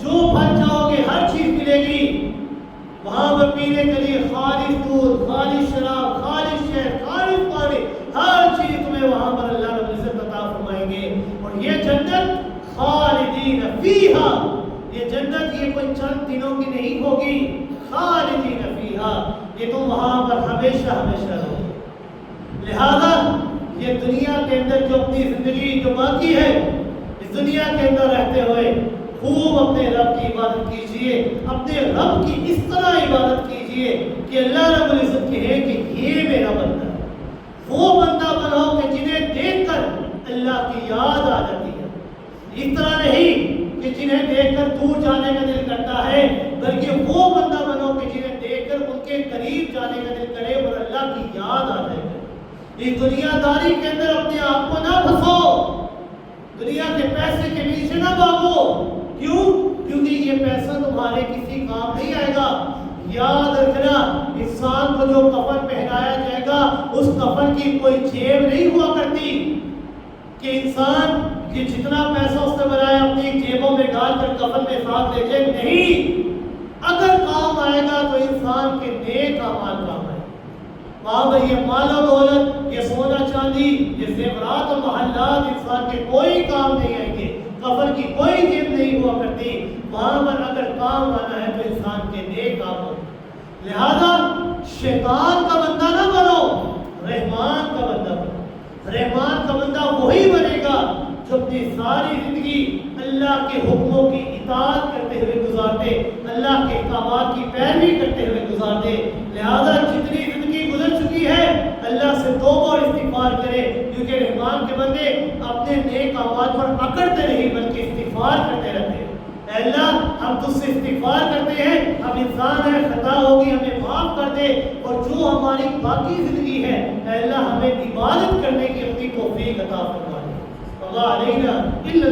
S1: جو پھل چاہو گے ہر چیز ملے گی. وہاں پر پینے کے لیے خالص دودھ، خالص شراب، خالص شہد، خالص پانی، ہر چیز تمہیں وہاں پر اللہ رب العزت عطا فرمائیں گے. اور یہ جنت خالدین فیہا، یہ جنت یہ کوئی چند دنوں کی نہیں ہوگی. خالدین فیہا، یہ تم وہاں پر ہمیشہ ہمیشہ رہو. لہذا یہ دنیا کے اندر جو اپنی زندگی جو باقی ہے اس دنیا کے اندر رہتے ہوئے خوب اپنے رب کی عبادت کیجئے. اپنے رب کی اس طرح عبادت کیجئے کہ اللہ رب العزت کہے کہ یہ میرا بندہ ہے. وہ بندہ بنو کہ جنہیں دیکھ کر اللہ کی یاد آ جاتی ہے. اس طرح نہیں کہ جنہیں دیکھ کر دور جانے کا دل کرتا ہے، بلکہ وہ بندہ بنو کہ جنہیں دیکھ کر ان کے قریب جانے کا دل کرے اور اللہ کی یاد آ جائے. اس دنیا داری کے اندر اپنے آپ کو نہ پھنسو. دنیا کے پیسے کے پیچھے نہ بھاگو. کیوں؟ کیونکہ یہ پیسہ تمہارے کسی کام نہیں آئے گا. یاد رکھنا انسان کو جو کفن پہنایا جائے گا اس کفن کی کوئی جیب نہیں ہوا کرتی کہ انسان یہ جتنا پیسہ اس نے بنایا اپنی جیبوں میں ڈال کر کفن میں ساتھ لے جائے. نہیں، اگر کام آئے گا تو انسان کے نیک اعمال کام آئے. وہاں پر یہ مال و دولت، یہ سونا چاندی، یہ زیورات و محلات انسان کے کوئی کام نہیں آئیں گے. کفن کی کوئی جیب نہیں ہوا کرتی. وہاں پر اگر کام آنا ہے تو انسان کے نیک کام ہو. لہذا شیطان کا بندہ نہ بنو، رحمان کا بندہ بنو. رحمان کا بندہ وہی بنے گا جو اپنی ساری زندگی اللہ کے حکموں کی اطاعت کرتے ہوئے گزارتے، اللہ کے احکامات کی پیروی کرتے ہوئے گزارتے. لہذا جتنی زندگی گزر چکی ہے اللہ سے توبہ اور استغفار کرے، کیونکہ رحمان کے بندے اپنے نیک اعمال پر اکڑتے نہیں بلکہ استغفار کرتے رہتے ہیں. اے اللہ ہم تجھ سے استغفار کرتے ہیں، ہم انسان ہیں، خطا ہوگی، ہمیں معاف کر دے. اور جو ہماری باقی زندگی ہے اے اللہ ہمیں عبادت کرنے کی اپنی توفیق عطا فرما دے. وما علینا الا